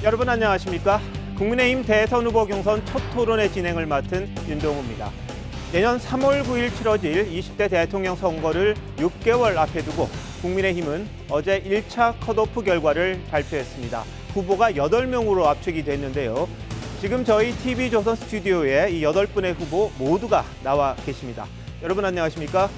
여러분 안녕하십니까? 국민의힘 대선 후보 경선 첫 토론회 진행을 맡은 윤동우입니다. 내년 3월 9일 치러질 20대 대통령 선거를 6개월 앞에 두고 국민의힘은 어제 1차 컷오프 결과를 발표했습니다. 후보가 8명으로 압축이 됐는데요. 지금 저희 TV조선 스튜디오에 이 8분의 후보 모두가 나와 계십니다. 여러분 안녕하십니까?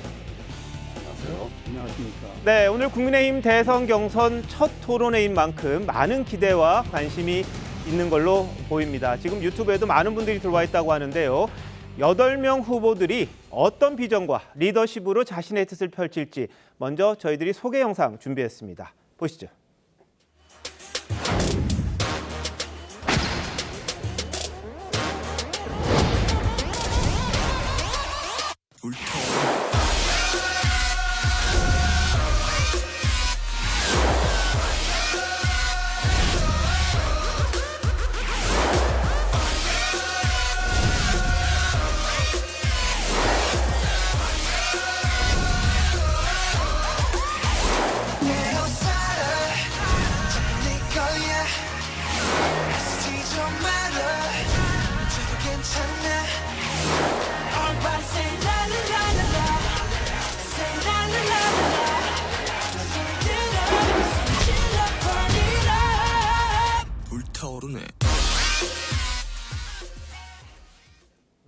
안녕하십니까. 네, 오늘 국민의힘 대선 경선 첫 토론회인 만큼 많은 기대와 관심이 있는 걸로 보입니다. 지금 유튜브에도 많은 분들이 들어와 있다고 하는데요. 8명 후보들이 어떤 비전과 리더십으로 자신의 뜻을 펼칠지 먼저 저희들이 소개 영상 준비했습니다. 보시죠.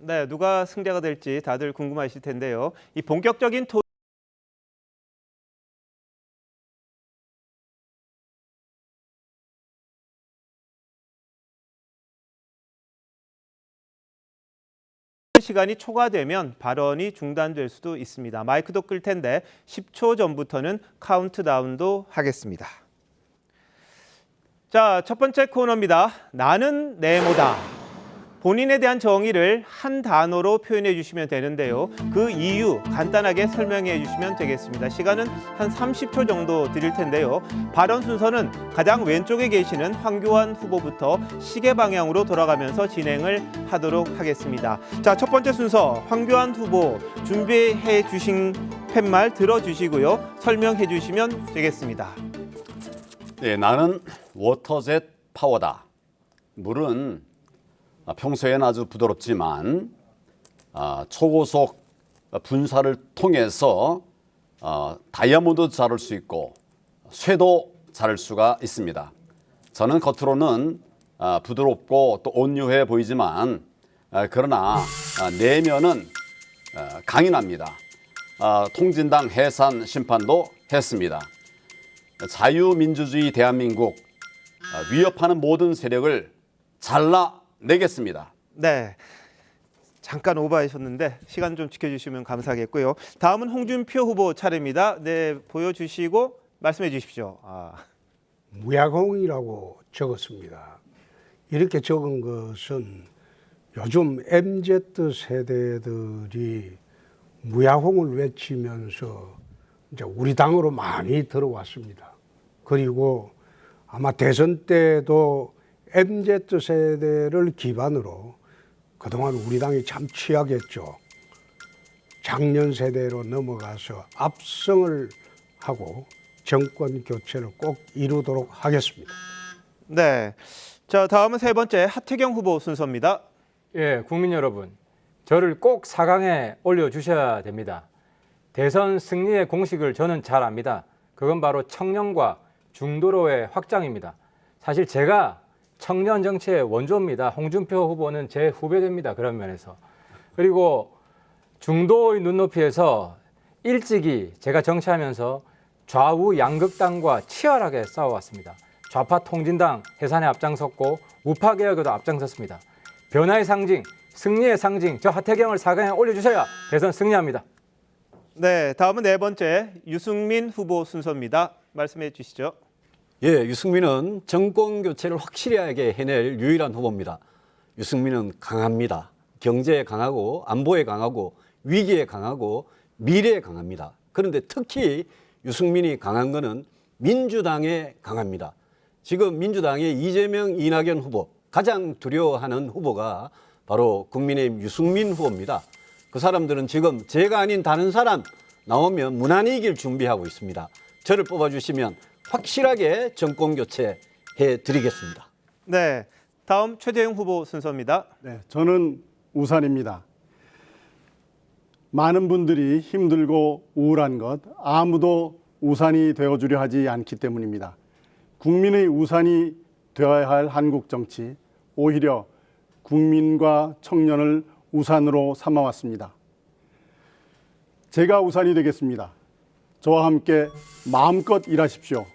네, 누가 승자가 될지 다들 궁금하실 텐데요. 이 본격적인 시간이 초과되면 발언이 중단될 수도 있습니다. 마이크도 끌 텐데 10초 전부터는 카운트다운도 하겠습니다. 자, 첫 번째 코너입니다. 나는 네모다. 본인에 대한 정의를 한 단어로 표현해 주시면 되는데요. 그 이유 간단하게 설명해 주시면 되겠습니다. 시간은 한 30초 정도 드릴 텐데요. 발언 순서는 가장 왼쪽에 계시는 황교안 후보부터 시계 방향으로 돌아가면서 진행을 하도록 하겠습니다. 자, 첫 번째 순서 황교안 후보 준비해 주신 팻말 들어주시고요. 설명해 주시면 되겠습니다. 네, 나는 워터젯 파워다. 물은 평소엔 아주 부드럽지만 초고속 분사를 통해서 다이아몬드 자를 수 있고 쇠도 자를 수가 있습니다. 저는 겉으로는 부드럽고 또 온유해 보이지만 그러나 내면은 강인합니다. 통진당 해산 심판도 했습니다. 자유민주주의 대한민국 위협하는 모든 세력을 잘라내겠습니다. 네, 잠깐 오버하셨는데 시간 좀 지켜주시면 감사하겠고요. 다음은 홍준표 후보 차례입니다. 네, 보여주시고 말씀해 주십시오. 무야홍이라고 적었습니다. 이렇게 적은 것은 요즘 MZ 세대들이 무야홍을 외치면서 이제 우리 당으로 많이 들어왔습니다. 그리고 아마 대선 때도 MZ 세대를 기반으로 그동안 우리 당이 참 취약했죠. 장년 세대로 넘어가서 압승을 하고 정권 교체를 꼭 이루도록 하겠습니다. 네, 자 다음은 세 번째 하태경 후보 순서입니다. 예, 국민 여러분, 저를 꼭 4강에 올려주셔야 됩니다. 대선 승리의 공식을 저는 잘 압니다. 그건 바로 청년과 중도로의 확장입니다. 사실 제가 청년 정치의 원조입니다. 홍준표 후보는 제 후배됩니다. 그런 면에서. 그리고 중도의 눈높이에서 일찍이 제가 정치하면서 좌우 양극당과 치열하게 싸워왔습니다. 좌파 통진당 해산에 앞장섰고 우파 개혁에도 앞장섰습니다. 변화의 상징, 승리의 상징, 저 하태경을 4강에 올려주셔야 대선 승리합니다. 네, 다음은 네 번째 유승민 후보 순서입니다. 말씀해 주시죠. 예, 유승민은 정권 교체를 확실하게 해낼 유일한 후보입니다. 유승민은 강합니다. 경제에 강하고 안보에 강하고 위기에 강하고 미래에 강합니다. 그런데 특히 유승민이 강한 것은 민주당에 강합니다. 지금 민주당의 이재명, 이낙연 후보 가장 두려워하는 후보가 바로 국민의힘 유승민 후보입니다. 그 사람들은 지금 제가 아닌 다른 사람 나오면 무난히 이길 준비하고 있습니다. 저를 뽑아주시면 확실하게 정권 교체해 드리겠습니다. 네, 다음 최재형 후보 순서입니다. 네, 저는 우산입니다. 많은 분들이 힘들고 우울한 것 아무도 우산이 되어주려 하지 않기 때문입니다. 국민의 우산이 되어야 할 한국 정치, 오히려 국민과 청년을 우산으로 삼아왔습니다. 제가 우산이 되겠습니다. 저와 함께 마음껏 일하십시오.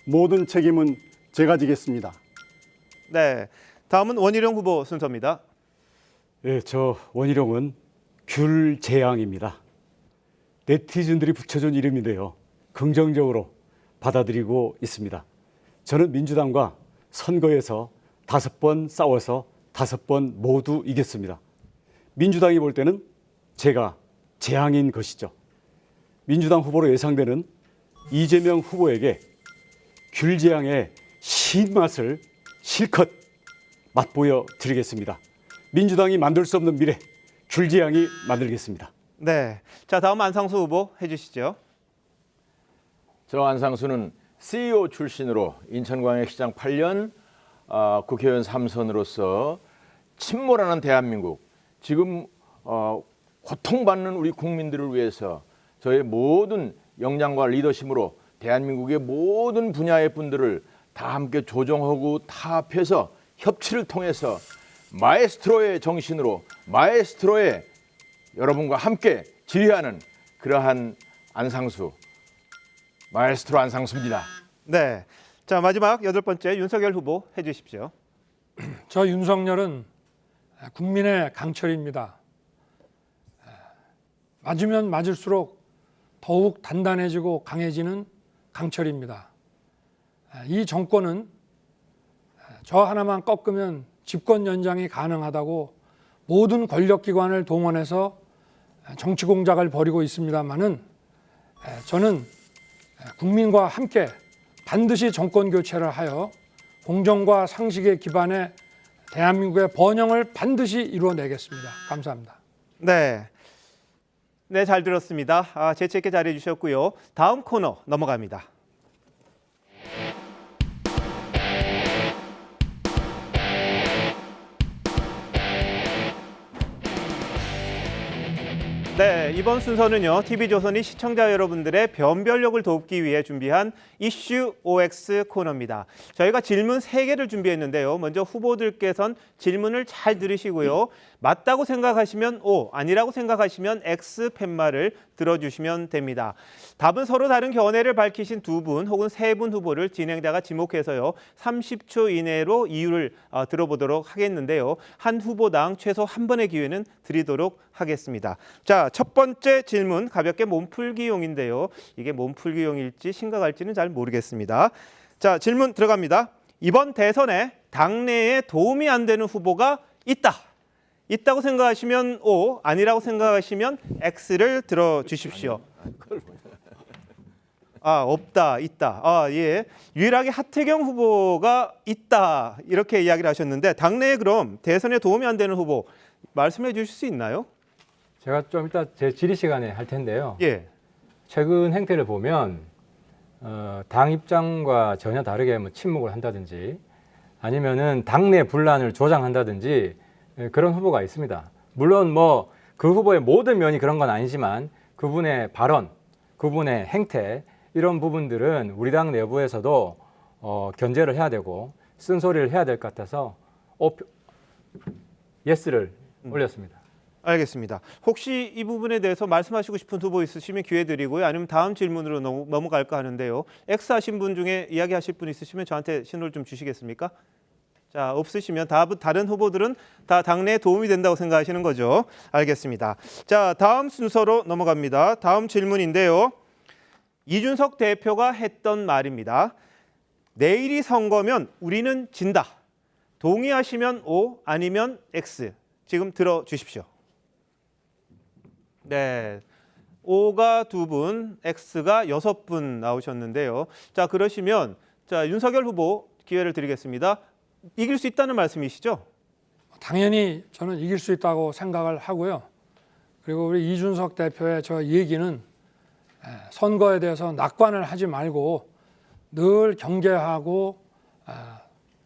모든 책임은 제가 지겠습니다. 네, 다음은 원희룡 후보 순서입니다. 네, 저 원희룡은 귤재앙입니다. 네티즌들이 붙여준 이름인데요. 긍정적으로 받아들이고 있습니다. 저는 민주당과 선거에서 5번 싸워서 5번 모두 이겼습니다. 민주당이 볼 때는 제가 재앙인 것이죠. 민주당 후보로 예상되는 이재명 후보에게 귤재앙의 신맛을 실컷 맛보여 드리겠습니다. 민주당이 만들 수 없는 미래, 귤재앙이 만들겠습니다. 네, 자 다음 안상수 후보 해주시죠. 저 안상수는 CEO 출신으로 인천광역시장 8년, 국회의원 3선으로서 침몰하는 대한민국, 지금 고통받는 우리 국민들을 위해서 저의 모든 역량과 리더십으로 대한민국의 모든 분야의 분들을 다 함께 조정하고 타협해서 협치를 통해서 마에스트로의 정신으로 마에스트로의 여러분과 함께 지휘하는 그러한 안상수, 마에스트로 안상수입니다. 네, 자 마지막 8번째 윤석열 후보 해주십시오. 저 윤석열은 국민의 강철입니다. 맞으면 맞을수록 더욱 단단해지고 강해지는 강철입니다. 이 정권은 저 하나만 꺾으면 집권 연장이 가능하다고 모든 권력기관을 동원해서 정치 공작을 벌이고 있습니다마는 저는 국민과 함께 반드시 정권 교체를 하여 공정과 상식에 기반해 대한민국의 번영을 반드시 이루어내겠습니다. 감사합니다. 네, 네, 잘 들었습니다. 재치 있게 잘해 주셨고요. 다음 코너 넘어갑니다. 네, 이번 순서는요, TV조선이 시청자 여러분들의 변별력을 돕기 위해 준비한 이슈 OX 코너입니다. 저희가 질문 3개를 준비했는데요. 먼저 후보들께서는 질문을 잘 들으시고요. 맞다고 생각하시면 O, 아니라고 생각하시면 X 팻말을 들어주시면 됩니다. 답은 서로 다른 견해를 밝히신 2분 혹은 3분 후보를 진행자가 지목해서요, 30초 이내로 이유를 들어보도록 하겠는데요. 한 후보당 최소 한 번의 기회는 드리도록 하겠습니다. 자, 첫 번째 질문 가볍게 몸풀기용인데요. 이게 몸풀기용일지 심각할지는 잘 모르겠습니다. 자, 질문 들어갑니다. 이번 대선에 당내에 도움이 안 되는 후보가 있다. 있다고 생각하시면 O, 아니라고 생각하시면 X를 들어주십시오. 없다, 있다. 예. 유일하게 하태경 후보가 있다. 이렇게 이야기를 하셨는데 당내에 그럼 대선에 도움이 안 되는 후보 말씀해 주실 수 있나요? 제가 좀 이따 제 질의 시간에 할 텐데요. 예. 최근 행태를 보면 당 입장과 전혀 다르게 뭐 침묵을 한다든지 아니면은 당내 분란을 조장한다든지 그런 후보가 있습니다. 물론 뭐 그 후보의 모든 면이 그런 건 아니지만 그분의 발언, 그분의 행태 이런 부분들은 우리 당 내부에서도 견제를 해야 되고 쓴소리를 해야 될 것 같아서 예스를 올렸습니다. 알겠습니다. 혹시 이 부분에 대해서 말씀하시고 싶은 후보 있으시면 기회 드리고요. 아니면 다음 질문으로 넘어갈까 하는데요. X 하신 분 중에 이야기하실 분 있으시면 저한테 신호를 좀 주시겠습니까? 자, 없으시면 다른 후보들은 다 당내에 도움이 된다고 생각하시는 거죠. 알겠습니다. 자, 다음 순서로 넘어갑니다. 다음 질문인데요. 이준석 대표가 했던 말입니다. 내일이 선거면 우리는 진다. 동의하시면 O, 아니면 X. 지금 들어주십시오. 네, O가 2분, X가 6분 나오셨는데요. 자, 그러시면 자, 윤석열 후보 기회를 드리겠습니다. 이길 수 있다는 말씀이시죠? 당연히 저는 이길 수 있다고 생각을 하고요. 그리고 우리 이준석 대표의 저 얘기는 선거에 대해서 낙관을 하지 말고 늘 경계하고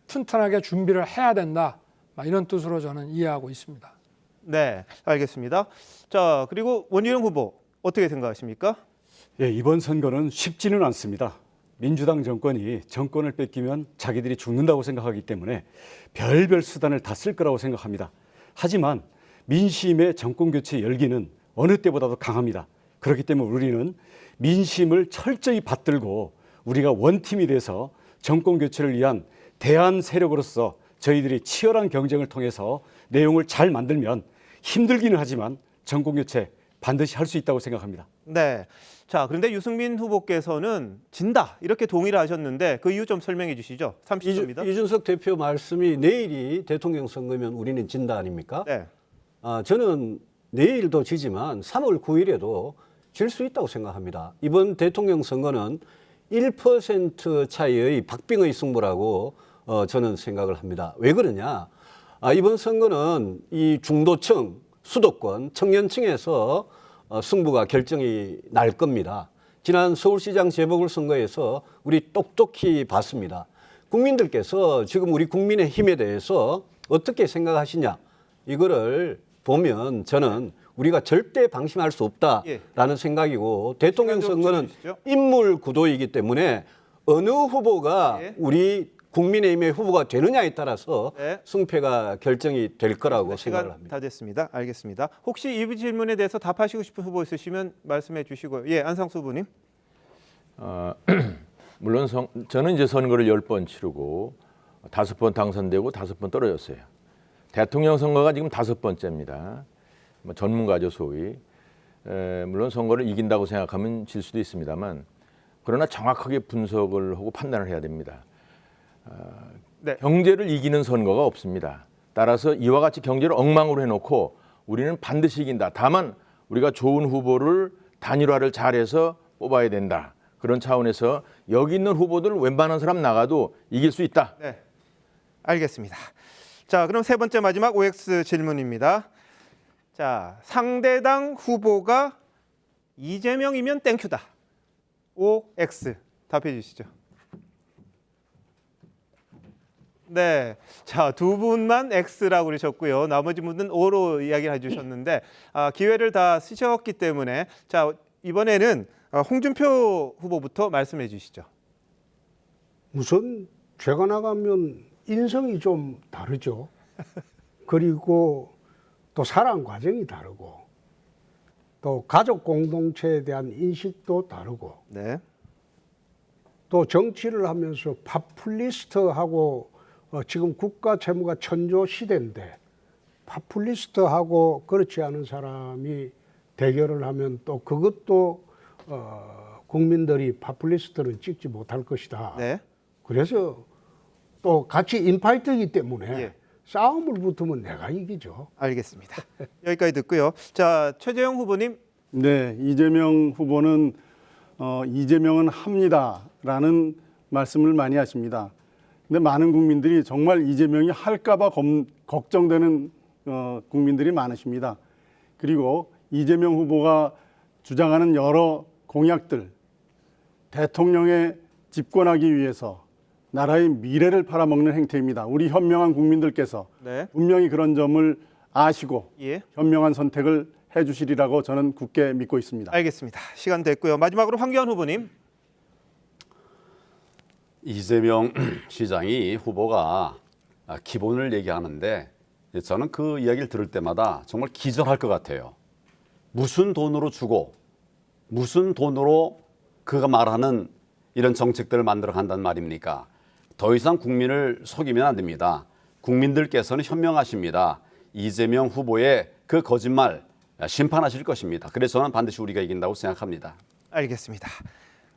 튼튼하게 준비를 해야 된다. 이런 뜻으로 저는 이해하고 있습니다. 네, 알겠습니다. 자, 그리고 원희룡 후보 어떻게 생각하십니까? 예, 이번 선거는 쉽지는 않습니다. 민주당 정권이 정권을 뺏기면 자기들이 죽는다고 생각하기 때문에 별별 수단을 다 쓸 거라고 생각합니다. 하지만 민심의 정권 교체 열기는 어느 때보다도 강합니다. 그렇기 때문에 우리는 민심을 철저히 받들고 우리가 원팀이 돼서 정권 교체를 위한 대안 세력으로서 저희들이 치열한 경쟁을 통해서 내용을 잘 만들면 힘들기는 하지만 정권 교체 반드시 할 수 있다고 생각합니다. 네. 자, 그런데 유승민 후보께서는 진다 이렇게 동의를 하셨는데 그 이유 좀 설명해 주시죠. 30초입니다. 이준석 대표 말씀이 내일이 대통령 선거면 우리는 진다 아닙니까? 네. 저는 내일도 지지만 3월 9일에도 질 수 있다고 생각합니다. 이번 대통령 선거는 1% 차이의 박빙의 승부라고 저는 생각을 합니다. 왜 그러냐? 이번 선거는 이 중도층, 수도권, 청년층에서 승부가 결정이 날 겁니다. 지난 서울시장 재보궐선거에서 우리 똑똑히 봤습니다. 국민들께서 지금 우리 국민의힘에 대해서 어떻게 생각하시냐? 이거를 보면 저는 우리가 절대 방심할 수 없다라는 생각이고 대통령 선거는 인물 구도이기 때문에 어느 후보가 우리 국민의힘의 후보가 되느냐에 따라서 승패가 결정이 될 거라고 생각을 합니다. 다 됐습니다. 알겠습니다. 혹시 이 질문에 대해서 답하시고 싶은 후보 있으시면 말씀해 주시고요. 예, 안상수 후보님. 물론 저는 이제 선거를 10번 치르고 5번 당선되고 5번 떨어졌어요. 대통령 선거가 지금 5번째입니다. 전문가죠, 소위. 물론 선거를 이긴다고 생각하면 질 수도 있습니다만 그러나 정확하게 분석을 하고 판단을 해야 됩니다. 네. 경제를 이기는 선거가 없습니다. 따라서 이와 같이 경제를 엉망으로 해놓고 우리는 반드시 이긴다. 다만 우리가 좋은 후보를 단일화를 잘해서 뽑아야 된다. 그런 차원에서 여기 있는 후보들 웬만한 사람 나가도 이길 수 있다. 네, 알겠습니다. 자, 그럼 세 번째 마지막 OX 질문입니다. 자, 상대당 후보가 이재명이면 땡큐다. OX 답해 주시죠. 네, 자, 두 분만 X라고 그러셨고요. 나머지 분은 O로 이야기를 해주셨는데 기회를 다 쓰셨기 때문에 자, 이번에는 홍준표 후보부터 말씀해 주시죠. 우선 제가 나가면 인성이 좀 다르죠. 그리고 또 살아온 과정이 다르고 또 가족 공동체에 대한 인식도 다르고 네. 또 정치를 하면서 파퓰리스트하고 지금 국가 채무가 천조 시대인데 파퓰리스트하고 그렇지 않은 사람이 대결을 하면 또 그것도 국민들이 파퓰리스트는 찍지 못할 것이다. 네. 그래서 또 같이 인파이터이기 때문에 예. 싸움을 붙으면 내가 이기죠. 알겠습니다. 여기까지 듣고요. 자, 최재형 후보님. 네, 이재명 후보는 이재명은 합니다라는 말씀을 많이 하십니다. 근데 많은 국민들이 정말 이재명이 할까봐 걱정되는 국민들이 많으십니다. 그리고 이재명 후보가 주장하는 여러 공약들, 대통령에 집권하기 위해서 나라의 미래를 팔아먹는 행태입니다. 우리 현명한 국민들께서 네. 분명히 그런 점을 아시고 예. 현명한 선택을 해주시리라고 저는 굳게 믿고 있습니다. 알겠습니다. 시간 됐고요. 마지막으로 황교안 후보님. 이재명 시장이 후보가 기본을 얘기하는데 저는 그 이야기를 들을 때마다 정말 기절할 것 같아요. 무슨 돈으로 주고 무슨 돈으로 그가 말하는 이런 정책들을 만들어 간단 말입니까? 더 이상 국민을 속이면 안 됩니다. 국민들께서는 현명하십니다. 이재명 후보의 그 거짓말 심판하실 것입니다. 그래서 저는 반드시 우리가 이긴다고 생각합니다. 알겠습니다.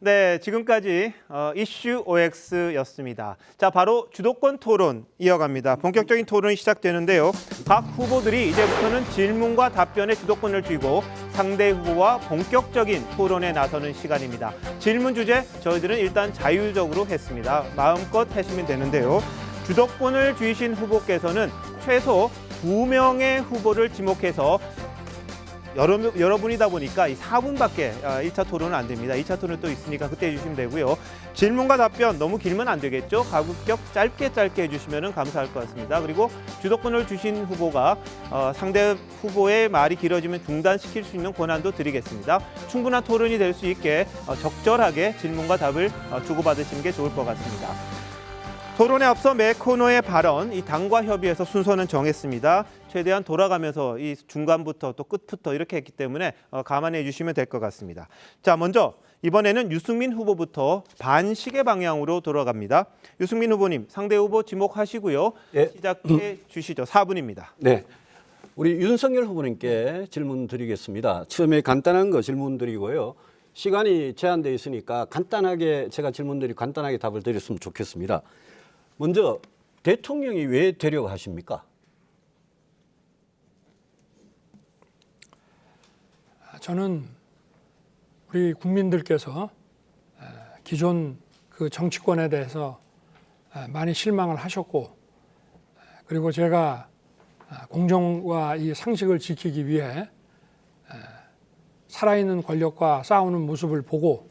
네, 지금까지 이슈 OX였습니다. 자, 바로 주도권 토론 이어갑니다. 본격적인 토론이 시작되는데요. 각 후보들이 이제부터는 질문과 답변에 주도권을 쥐고 상대 후보와 본격적인 토론에 나서는 시간입니다. 질문 주제 저희들은 일단 자율적으로 했습니다. 마음껏 하시면 되는데요. 주도권을 쥐신 후보께서는 최소 2명의 후보를 지목해서 여러분이다 보니까 이 4분밖에 1차 토론은 안 됩니다. 2차 토론 또 있으니까 그때 해주시면 되고요. 질문과 답변 너무 길면 안 되겠죠. 가급적 짧게 해주시면 감사할 것 같습니다. 그리고 주도권을 주신 후보가 상대 후보의 말이 길어지면 중단시킬 수 있는 권한도 드리겠습니다. 충분한 토론이 될 수 있게 적절하게 질문과 답을 주고받으시는 게 좋을 것 같습니다. 토론에 앞서 매 코너의 발언, 이 당과 협의해서 순서는 정했습니다. 최대한 돌아가면서 이 중간부터 또 끝부터 이렇게 했기 때문에 감안해 주시면 될 것 같습니다. 자, 먼저 이번에는 유승민 후보부터 반시계 방향으로 돌아갑니다. 유승민 후보님, 상대 후보 지목하시고요. 예. 시작해 주시죠. 4분입니다. 네. 우리 윤석열 후보님께 질문 드리겠습니다. 처음에 간단한 거 질문 드리고요. 시간이 제한되어 있으니까 간단하게 제가 질문 드리고 간단하게 답을 드렸으면 좋겠습니다. 먼저 대통령이 왜 되려고 하십니까? 저는 우리 국민들께서 기존 그 정치권에 대해서 많이 실망을 하셨고, 그리고 제가 공정과 이 상식을 지키기 위해 살아있는 권력과 싸우는 모습을 보고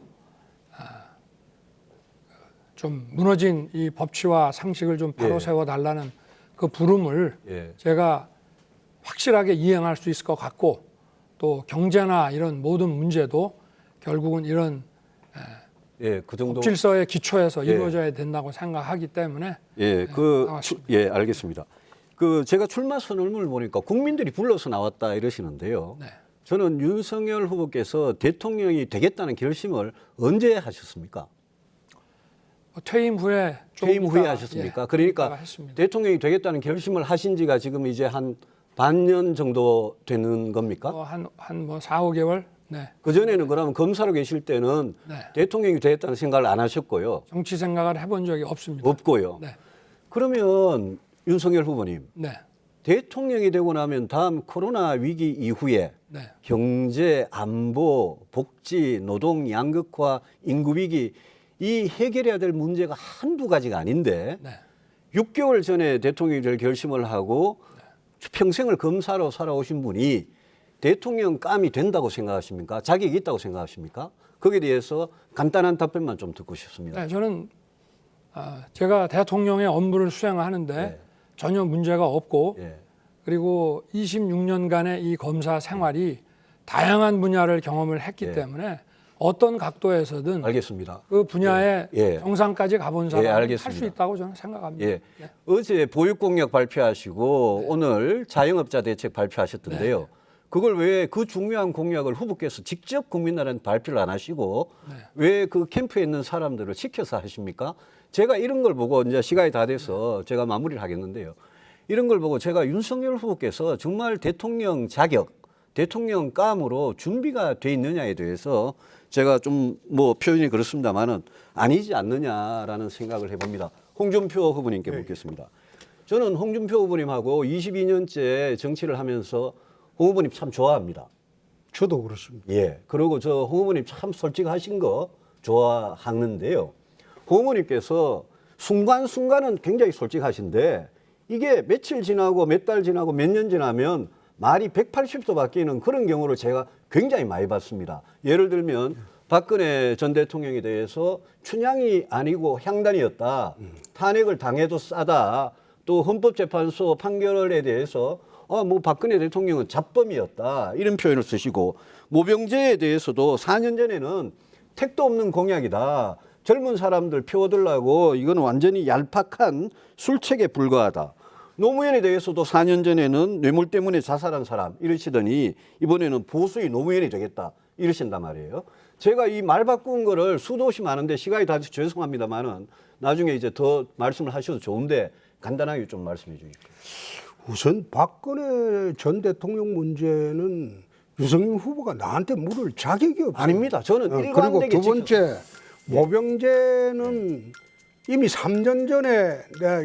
좀 무너진 이 법치와 상식을 좀 바로 예. 세워달라는 그 부름을 예. 제가 확실하게 이행할 수 있을 것 같고, 또 경제나 이런 모든 문제도 결국은 이런 예, 그 정도. 질서의 기초에서 예. 이루어져야 된다고 생각하기 때문에 예, 나왔습니다. 예, 알겠습니다. 제가 출마 선언을 보니까 국민들이 불러서 나왔다 이러시는데요. 네. 저는 윤석열 후보께서 대통령이 되겠다는 결심을 언제 하셨습니까? 퇴임 후에 좀 퇴임 후에 있다가, 하셨습니까? 예, 그러니까 있다가 했습니다. 대통령이 되겠다는 결심을 하신 지가 지금 이제 한 반년 정도 되는 겁니까? 한뭐 4, 5개월. 네. 그전에는 그러면 검사로 계실 때는 네. 대통령이 되겠다는 생각을 안 하셨고요. 정치 생각을 해본 적이 없습니다. 없고요. 네. 그러면 윤석열 후보님, 네. 대통령이 되고 나면 다음 코로나 위기 이후에 네. 경제, 안보, 복지, 노동 양극화, 인구 위기 이 해결해야 될 문제가 한두 가지가 아닌데 네. 6개월 전에 대통령이 될 결심을 하고 평생을 검사로 살아오신 분이 대통령감이 된다고 생각하십니까? 자격이 있다고 생각하십니까? 거기에 대해서 간단한 답변만 좀 듣고 싶습니다. 네, 저는 제가 대통령의 업무를 수행하는데 네. 전혀 문제가 없고, 예. 그리고 26년간의 이 검사 생활이 다양한 분야를 경험을 했기 예. 때문에 어떤 각도에서든 알겠습니다. 그 분야의 예. 정상까지 가본 예, 사람은 할 알겠습니다. 수 있다고 저는 생각합니다. 예. 네. 어제 보육공약 발표하시고 오늘 자영업자 대책 발표하셨던데요. 그걸 왜 그 중요한 공약을 후보께서 직접 국민들한테 발표를 안 하시고 왜 그 캠프에 있는 사람들을 시켜서 하십니까? 제가 이런 걸 보고 이제 시간이 다 돼서 제가 마무리를 하겠는데요. 이런 걸 보고 제가 윤석열 후보께서 정말 대통령 자격, 대통령감으로 준비가 돼 있느냐에 대해서 제가 좀 뭐 표현이 그렇습니다만은 아니지 않느냐라는 생각을 해봅니다. 홍준표 후보님께 묻겠습니다. 저는 홍준표 후보님하고 22년째 정치를 하면서 홍 후보님 참 좋아합니다. 저도 그렇습니다. 예. 그리고 저 홍 후보님 참 솔직하신 거 좋아하는데요. 홍 후보님께서 순간순간은 굉장히 솔직하신데 이게 며칠 지나고 몇 달 지나고 몇 년 지나면 말이 180도 바뀌는 그런 경우를 제가 굉장히 많이 봤습니다. 예를 들면 박근혜 전 대통령에 대해서 춘향이 아니고 향단이었다. 탄핵을 당해도 싸다. 또 헌법재판소 판결에 대해서 뭐 박근혜 대통령은 잡범이었다. 이런 표현을 쓰시고 모병제에 대해서도 4년 전에는 택도 없는 공약이다. 젊은 사람들 표 얻으려고 이건 완전히 얄팍한 술책에 불과하다. 노무현에 대해서도 4년 전에는 뇌물 때문에 자살한 사람 이러시더니 이번에는 보수의 노무현이 되겠다 이러신단 말이에요. 제가 이 말 바꾼 거를 수도 없이 많은데 시간이 다 돼서 죄송합니다만은 나중에 이제 더 말씀을 하셔도 좋은데 간단하게 좀 말씀해 주십시오. 우선 박근혜 전 대통령 문제는 유승민 후보가 나한테 물을 자격이 없어요. 아닙니다. 저는 그리고 일관되게 두 번째 모병제는 이미 3년 전에 내가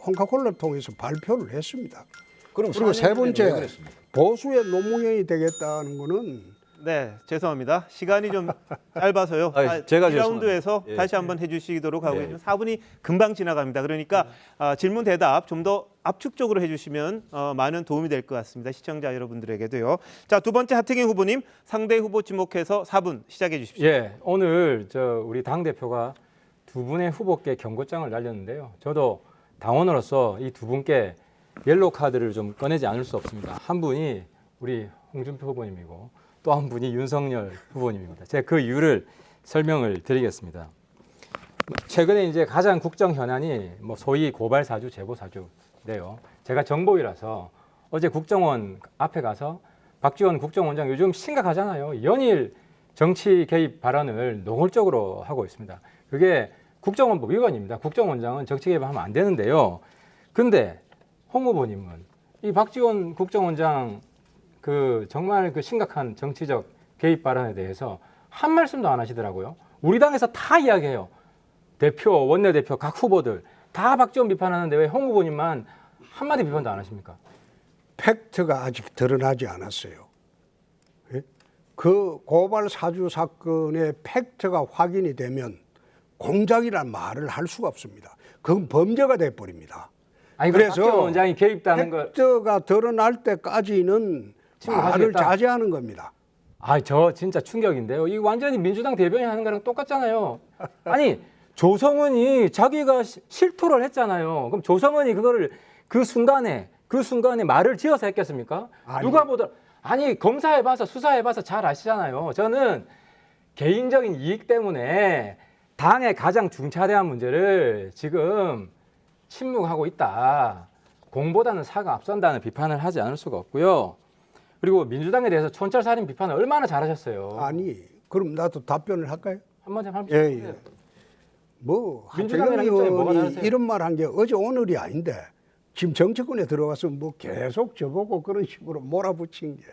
홍카콜라를 통해서 발표를 했습니다. 그럼 그리고 세 4년 전에 왜 번째 그랬습니까? 보수의 노무현이 되겠다는 거는 네, 죄송합니다. 시간이 좀 짧아서요. 제가 2라운드에서 죄송합니다. 예. 다시 한번 해주시도록 하고 네. 4분이 금방 지나갑니다. 그러니까 질문 대답 좀 더 압축적으로 해주시면 많은 도움이 될 것 같습니다. 시청자 여러분들에게도요. 자, 두 번째 하태경 후보님 상대 후보 지목해서 4분 시작해 주십시오. 예, 오늘 우리 당 대표가 두 분의 후보께 경고장을 날렸는데요. 저도 당원으로서 이 두 분께 옐로우 카드를 좀 꺼내지 않을 수 없습니다. 한 분이 우리 홍준표 후보님이고 또 한 분이 윤석열 후보님입니다. 제가 그 이유를 설명을 드리겠습니다. 최근에 이제 가장 국정 현안이 소위 고발 사주, 제보 사주인데요. 제가 정보위라서 어제 국정원 앞에 가서 박지원 국정원장 요즘 심각하잖아요. 연일 정치 개입 발언을 노골적으로 하고 있습니다. 그게 국정원법 위반입니다. 국정원장은 정치 개입하면 안 되는데요. 근데 홍 후보님은 이 박지원 국정원장 정말 심각한 정치적 개입 발언에 대해서 한 말씀도 안 하시더라고요. 우리 당에서 다 이야기해요. 대표, 원내대표, 각 후보들 다 박지원 비판하는데 왜 홍 후보님만 한마디 비판도 안 하십니까? 팩트가 아직 드러나지 않았어요. 예? 그 고발 사주 사건의 팩트가 확인이 되면 공작이란 말을 할 수가 없습니다. 그건 범죄가 돼버립니다. 아니, 그래서 박지원 원장이 개입다는 걸 팩트가 드러날 때까지는 말을 자제하는 겁니다. 저 진짜 충격인데요. 이 완전히 민주당 대변인 하는 거랑 똑같잖아요. 아니, 조성은이 자기가 실토를 했잖아요. 그럼 조성은이 그거를 그 순간에 말을 지어서 했겠습니까? 누가 보더 검사해봐서 수사해봐서 잘 아시잖아요. 저는 개인적인 이익 때문에 당의 가장 중차대한 문제를 지금 침묵하고 있다. 공보다는 사가 앞선다는 비판을 하지 않을 수가 없고요. 그리고 민주당에 대해서 촌철살인 비판을 얼마나 잘하셨어요. 그럼 나도 답변을 할까요? 한번 예. 민주당이랑 입장이 뭐가 하태경 다르세요? 의원이 이런 말 한 게 어제 오늘이 아닌데 지금 정치권에 들어가서 계속 저보고 그런 식으로 몰아붙인 게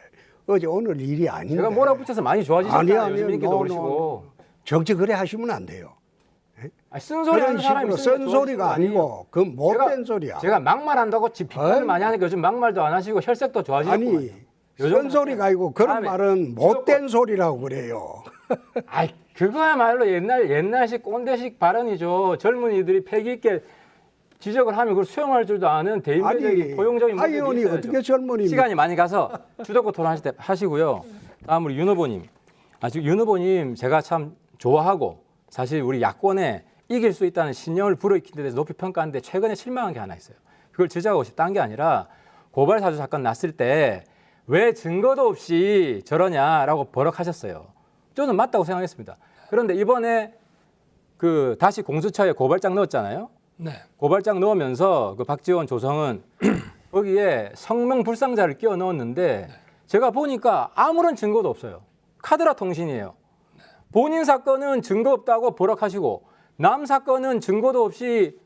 어제 오늘 일이 아닌데. 제가 몰아붙여서 많이 좋아지셨잖아요. 요즘 인기도 오르시고. 정치 그래 하시면 안 돼요. 쓴소리 하는 사람이 쓴 소리가 아니고 그 못된 소리야. 제가 막말한다고 비판을 많이 하니까 요즘 막말도 안 하시고 혈색도 좋아지고. 쓴 소리가 아니고 그런 말은 못된 소리라고 그래요. 그거야말로 옛날식 꼰대식 발언이죠. 젊은이들이 패기 있게 지적을 하면 그걸 수용할 줄도 아는 대인배적인 포용적인 모습이 의원이 있어야죠. 어떻게 젊은이 시간이 많이 가서 주도권 토론하시고요. 다음 우리 윤 후보님. 윤 후보님 제가 참 좋아하고 사실 우리 야권에 이길 수 있다는 신념을 불어일으킨 데 대해서 높이 평가하는데 최근에 실망한 게 하나 있어요. 그걸 지적하고 싶다는 게 아니라 고발 사주 사건 났을 때 왜 증거도 없이 저러냐라고 버럭하셨어요. 저는 맞다고 생각했습니다. 그런데 이번에 다시 공수처에 고발장 넣었잖아요. 네. 고발장 넣으면서 박지원, 조성은 거기에 성명 불상자를 끼워 넣었는데 제가 보니까 아무런 증거도 없어요. 카드라 통신이에요. 본인 사건은 증거 없다고 버럭하시고 남 사건은 증거도 없이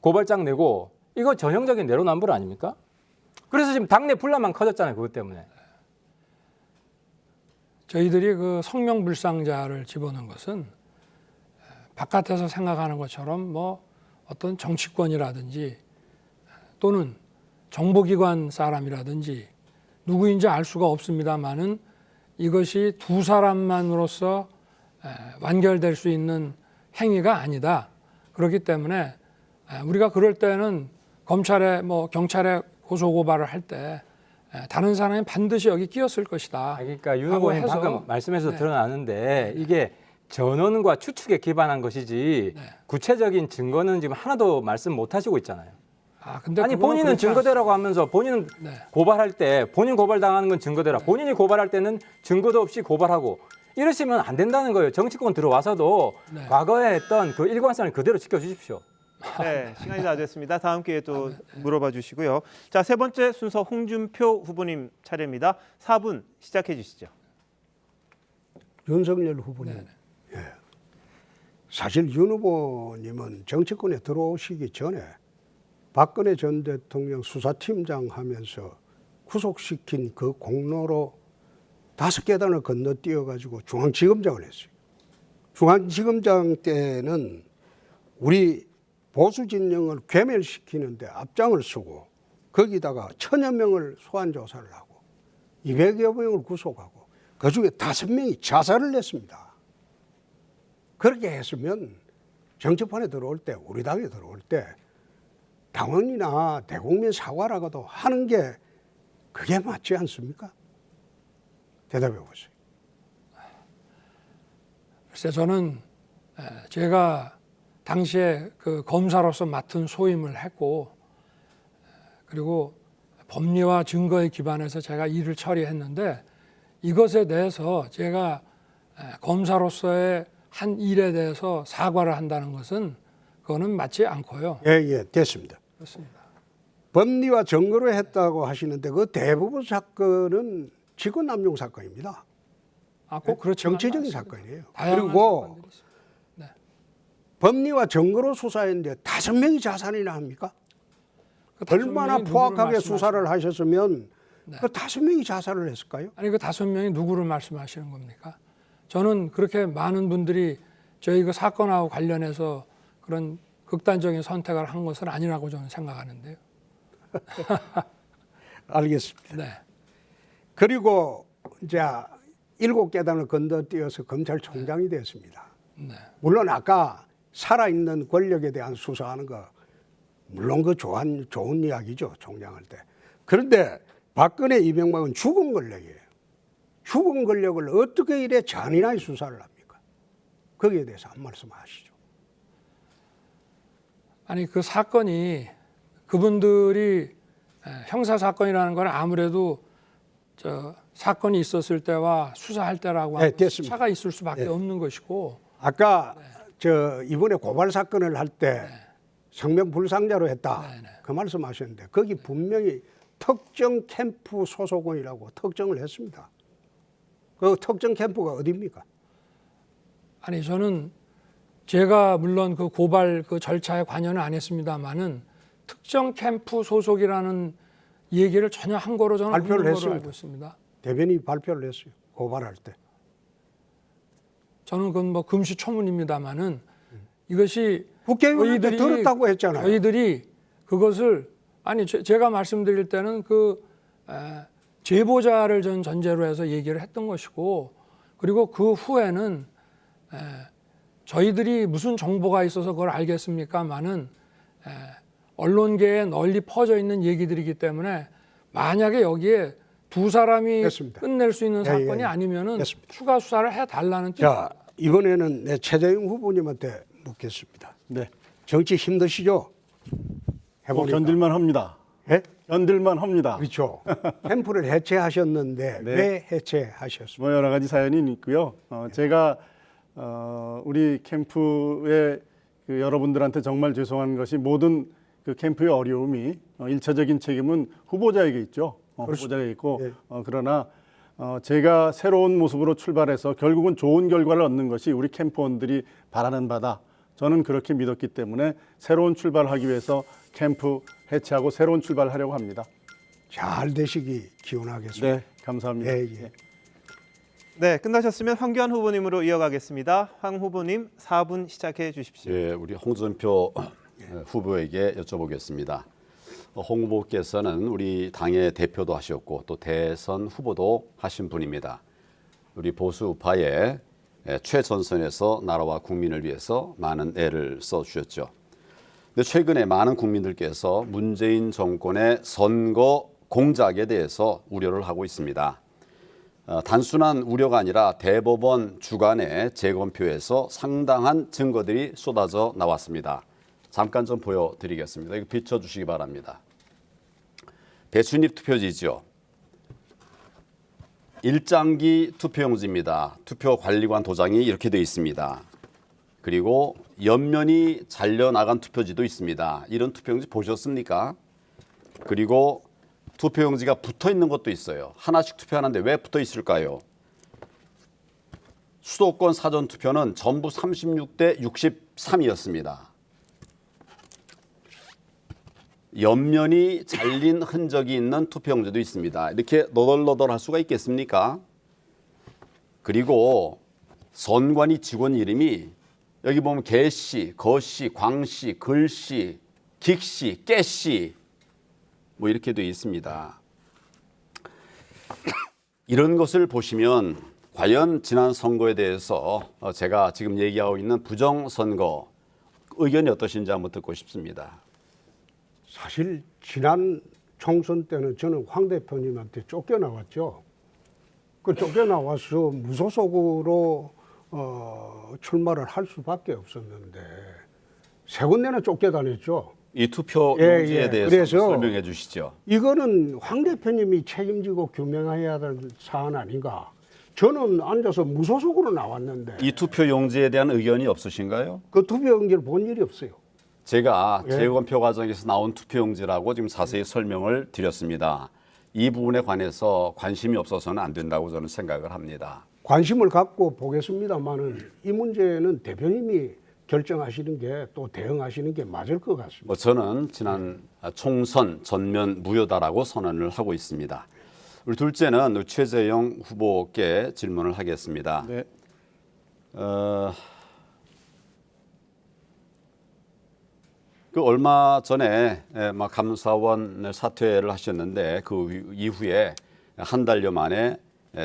고발장 내고 이거 전형적인 내로남불 아닙니까? 그래서 지금 당내 분란만 커졌잖아요. 그것 때문에. 저희들이 그 성명불상자를 집어넣은 것은 바깥에서 생각하는 것처럼 어떤 정치권이라든지 또는 정보기관 사람이라든지 누구인지 알 수가 없습니다만은 이것이 두 사람만으로서 완결될 수 있는 행위가 아니다. 그렇기 때문에 우리가 그럴 때는 검찰에 경찰에 고소고발을 할 때 다른 사람이 반드시 여기 끼었을 것이다. 그러니까 윤 후보님 방금 말씀에서 드러나는데 이게 전언과 추측에 기반한 것이지 구체적인 증거는 지금 하나도 말씀 못 하시고 있잖아요. 근데 본인은 증거대라고 하면서 본인은 고발할 때 본인 고발당하는 건 증거대라. 본인이 고발할 때는 증거도 없이 고발하고 이러시면 안 된다는 거예요. 정치권 들어와서도 과거에 했던 그 일관성을 그대로 지켜주십시오. 네, 시간이 다 됐습니다. 다음 기회에 또 물어봐 주시고요. 자, 세 번째 순서 홍준표 후보님 차례입니다. 4분 시작해 주시죠. 윤석열 후보님. 예. 사실 윤 후보님은 정치권에 들어오시기 전에 박근혜 전 대통령 수사팀장 하면서 구속시킨 그 공로로 5계단을 건너뛰어가지고 중앙지검장을 했어요. 중앙지검장 때는 우리 보수 진영을 괴멸시키는데 앞장을 서고 거기다가 1000여 명을 소환 조사를 하고 200여 명을 구속하고 그중에 5명이 자살을 했습니다. 그렇게 했으면 정치판에 들어올 때, 우리 당에 들어올 때 당원이나 대국민 사과라고도 하는 게 그게 맞지 않습니까? 대답해 보세요. 글쎄 저는 제가 당시에 그 검사로서 맡은 소임을 했고 그리고 법리와 증거에 기반해서 제가 일을 처리했는데 이것에 대해서 제가 검사로서의 한 일에 대해서 사과를 한다는 것은 그거는 맞지 않고요. 예, 됐습니다. 그렇습니다. 법리와 증거로 했다고 하시는데 그 대부분 사건은 직권남용 사건입니다. 꼭 그렇지만 정치적인 않습니다. 사건이에요. 다양한 그리고 사건들이 있습니다. 법리와 증거로 수사했는데 5명이 자살이나 합니까? 그 다섯 얼마나 명이 누구를 포악하게 말씀하시는 수사를 하셨으면 그 5명이 자살을 했을까요? 아니 그 5명이 누구를 말씀하시는 겁니까? 저는 그렇게 많은 분들이 저희 그 사건하고 관련해서 그런 극단적인 선택을 한 것은 아니라고 저는 생각하는데요. 알겠습니다. 네. 그리고 이제 7계단을 건너뛰어서 검찰총장이 됐습니다. 네. 물론 아까 살아있는 권력에 대한 수사하는 거 물론 그 좋은 이야기죠. 총장할 때. 그런데 박근혜 이명박은 죽은 권력이에요. 죽은 권력을 어떻게 이래 잔인하게 수사를 합니까? 거기에 대해서 한 말씀 하시죠. 아니 그 사건이 그분들이 형사 사건이라는 건 아무래도 저 사건이 있었을 때와 수사할 때라고 네, 됐습니다. 차가 있을 수밖에 네. 없는 것이고 아까 저 이번에 고발 사건을 할 때 성명 불상자로 했다. 그 말씀하셨는데 거기 분명히 특정 캠프 소속원이라고 특정을 했습니다. 그 특정 캠프가 어디입니까? 아니 저는 제가 물론 그 고발 그 절차에 관여는 안 했습니다만은 특정 캠프 소속이라는 얘기를 전혀 한 거로 저는 발표를 없는 거로 했습니다. 알고 있습니다. 대변인이 발표를 했어요. 고발할 때. 저는 그건 뭐 금시초문입니다만은 이것이 국회의원한테 들었다고 했잖아요. 저희들이 그것을 아니 제가 말씀드릴 때는 그 제보자를 전 전제로 해서 얘기를 했던 것이고 그리고 그 후에는 저희들이 무슨 정보가 있어서 그걸 알겠습니까만은 언론계에 널리 퍼져 있는 얘기들이기 때문에 만약에 여기에 두 사람이 됐습니다. 끝낼 수 있는 예, 사건이 예. 아니면은 됐습니다. 추가 수사를 해달라는 뜻. 자, 이번에는 내 최재형 후보님한테 묻겠습니다. 네. 정치 힘드시죠? 해보니까. 견딜만 합니다. 예? 견딜만 합니다. 그렇죠. 캠프를 해체하셨는데 네. 왜 해체하셨습니까? 뭐 여러 가지 사연이 있고요. 제가 우리 캠프의 그 여러분들한테 정말 죄송한 것이 모든 그 캠프의 어려움이 일차적인 책임은 후보자에게 있죠. 후보자에게 있고 예. 그러나 제가 새로운 모습으로 출발해서 결국은 좋은 결과를 얻는 것이 우리 캠프원들이 바라는 바다. 저는 그렇게 믿었기 때문에 새로운 출발을 하기 위해서 캠프 해체하고 새로운 출발을 하려고 합니다. 잘 되시기 기원하겠습니다. 네, 감사합니다. 예, 예. 네, 끝나셨으면 황교안 후보님으로 이어가겠습니다. 황 후보님 4분 시작해 주십시오. 예, 우리 홍준표 후보에게 여쭤보겠습니다. 홍 후보께서는 우리 당의 대표도 하셨고 또 대선 후보도 하신 분입니다. 우리 보수 우파의 최전선에서 나라와 국민을 위해서 많은 애를 써주셨죠. 근데 최근에 많은 국민들께서 문재인 정권의 선거 공작에 대해서 우려를 하고 있습니다. 단순한 우려가 아니라 대법원 주관의 재검표에서 상당한 증거들이 쏟아져 나왔습니다. 잠깐 좀 보여드리겠습니다. 이거 비춰주시기 바랍니다. 배춧잎 투표지죠. 일장기 투표용지입니다. 투표관리관 도장이 이렇게 되어 있습니다. 그리고 옆면이 잘려나간 투표지도 있습니다. 이런 투표용지 보셨습니까? 그리고 투표용지가 붙어 있는 것도 있어요. 하나씩 투표하는데 왜 붙어 있을까요? 수도권 사전투표는 전부 36대 63이었습니다. 옆면이 잘린 흔적이 있는 투표용지도 있습니다. 이렇게 너덜너덜할 수가 있겠습니까? 그리고 선관위 직원 이름이 여기 보면 개씨, 거씨, 광씨, 글씨, 긱씨, 깨씨 뭐 이렇게 되어 있습니다. 이런 것을 보시면 과연 지난 선거에 대해서 제가 지금 얘기하고 있는 부정선거 의견이 어떠신지 한번 듣고 싶습니다. 사실 지난 총선 때는 저는 황 대표님한테 쫓겨나왔죠. 그 쫓겨나와서 무소속으로 출마를 할 수밖에 없었는데 세 군데나 쫓겨다녔죠. 이 투표 예, 용지에 예. 대해서 그래서 설명해 주시죠. 이거는 황 대표님이 책임지고 규명해야 될 사안 아닌가. 저는 앉아서 무소속으로 나왔는데 이 투표 용지에 대한 의견이 없으신가요? 그 투표용지를 본 일이 없어요. 제가 예. 재검표 과정에서 나온 투표용지라고 지금 자세히 설명을 드렸습니다. 이 부분에 관해서 관심이 없어서는 안 된다고 저는 생각을 합니다. 관심을 갖고 보겠습니다만은 이 문제는 대표님이 결정하시는 게 또 대응하시는 게 맞을 것 같습니다. 뭐 저는 지난 총선 전면 무효다라고 선언을 하고 있습니다. 우리 둘째는 최재형 후보께 질문을 하겠습니다. 네. 그 얼마 전에 막 감사원 사퇴를 하셨는데 그 이후에 한 달여 만에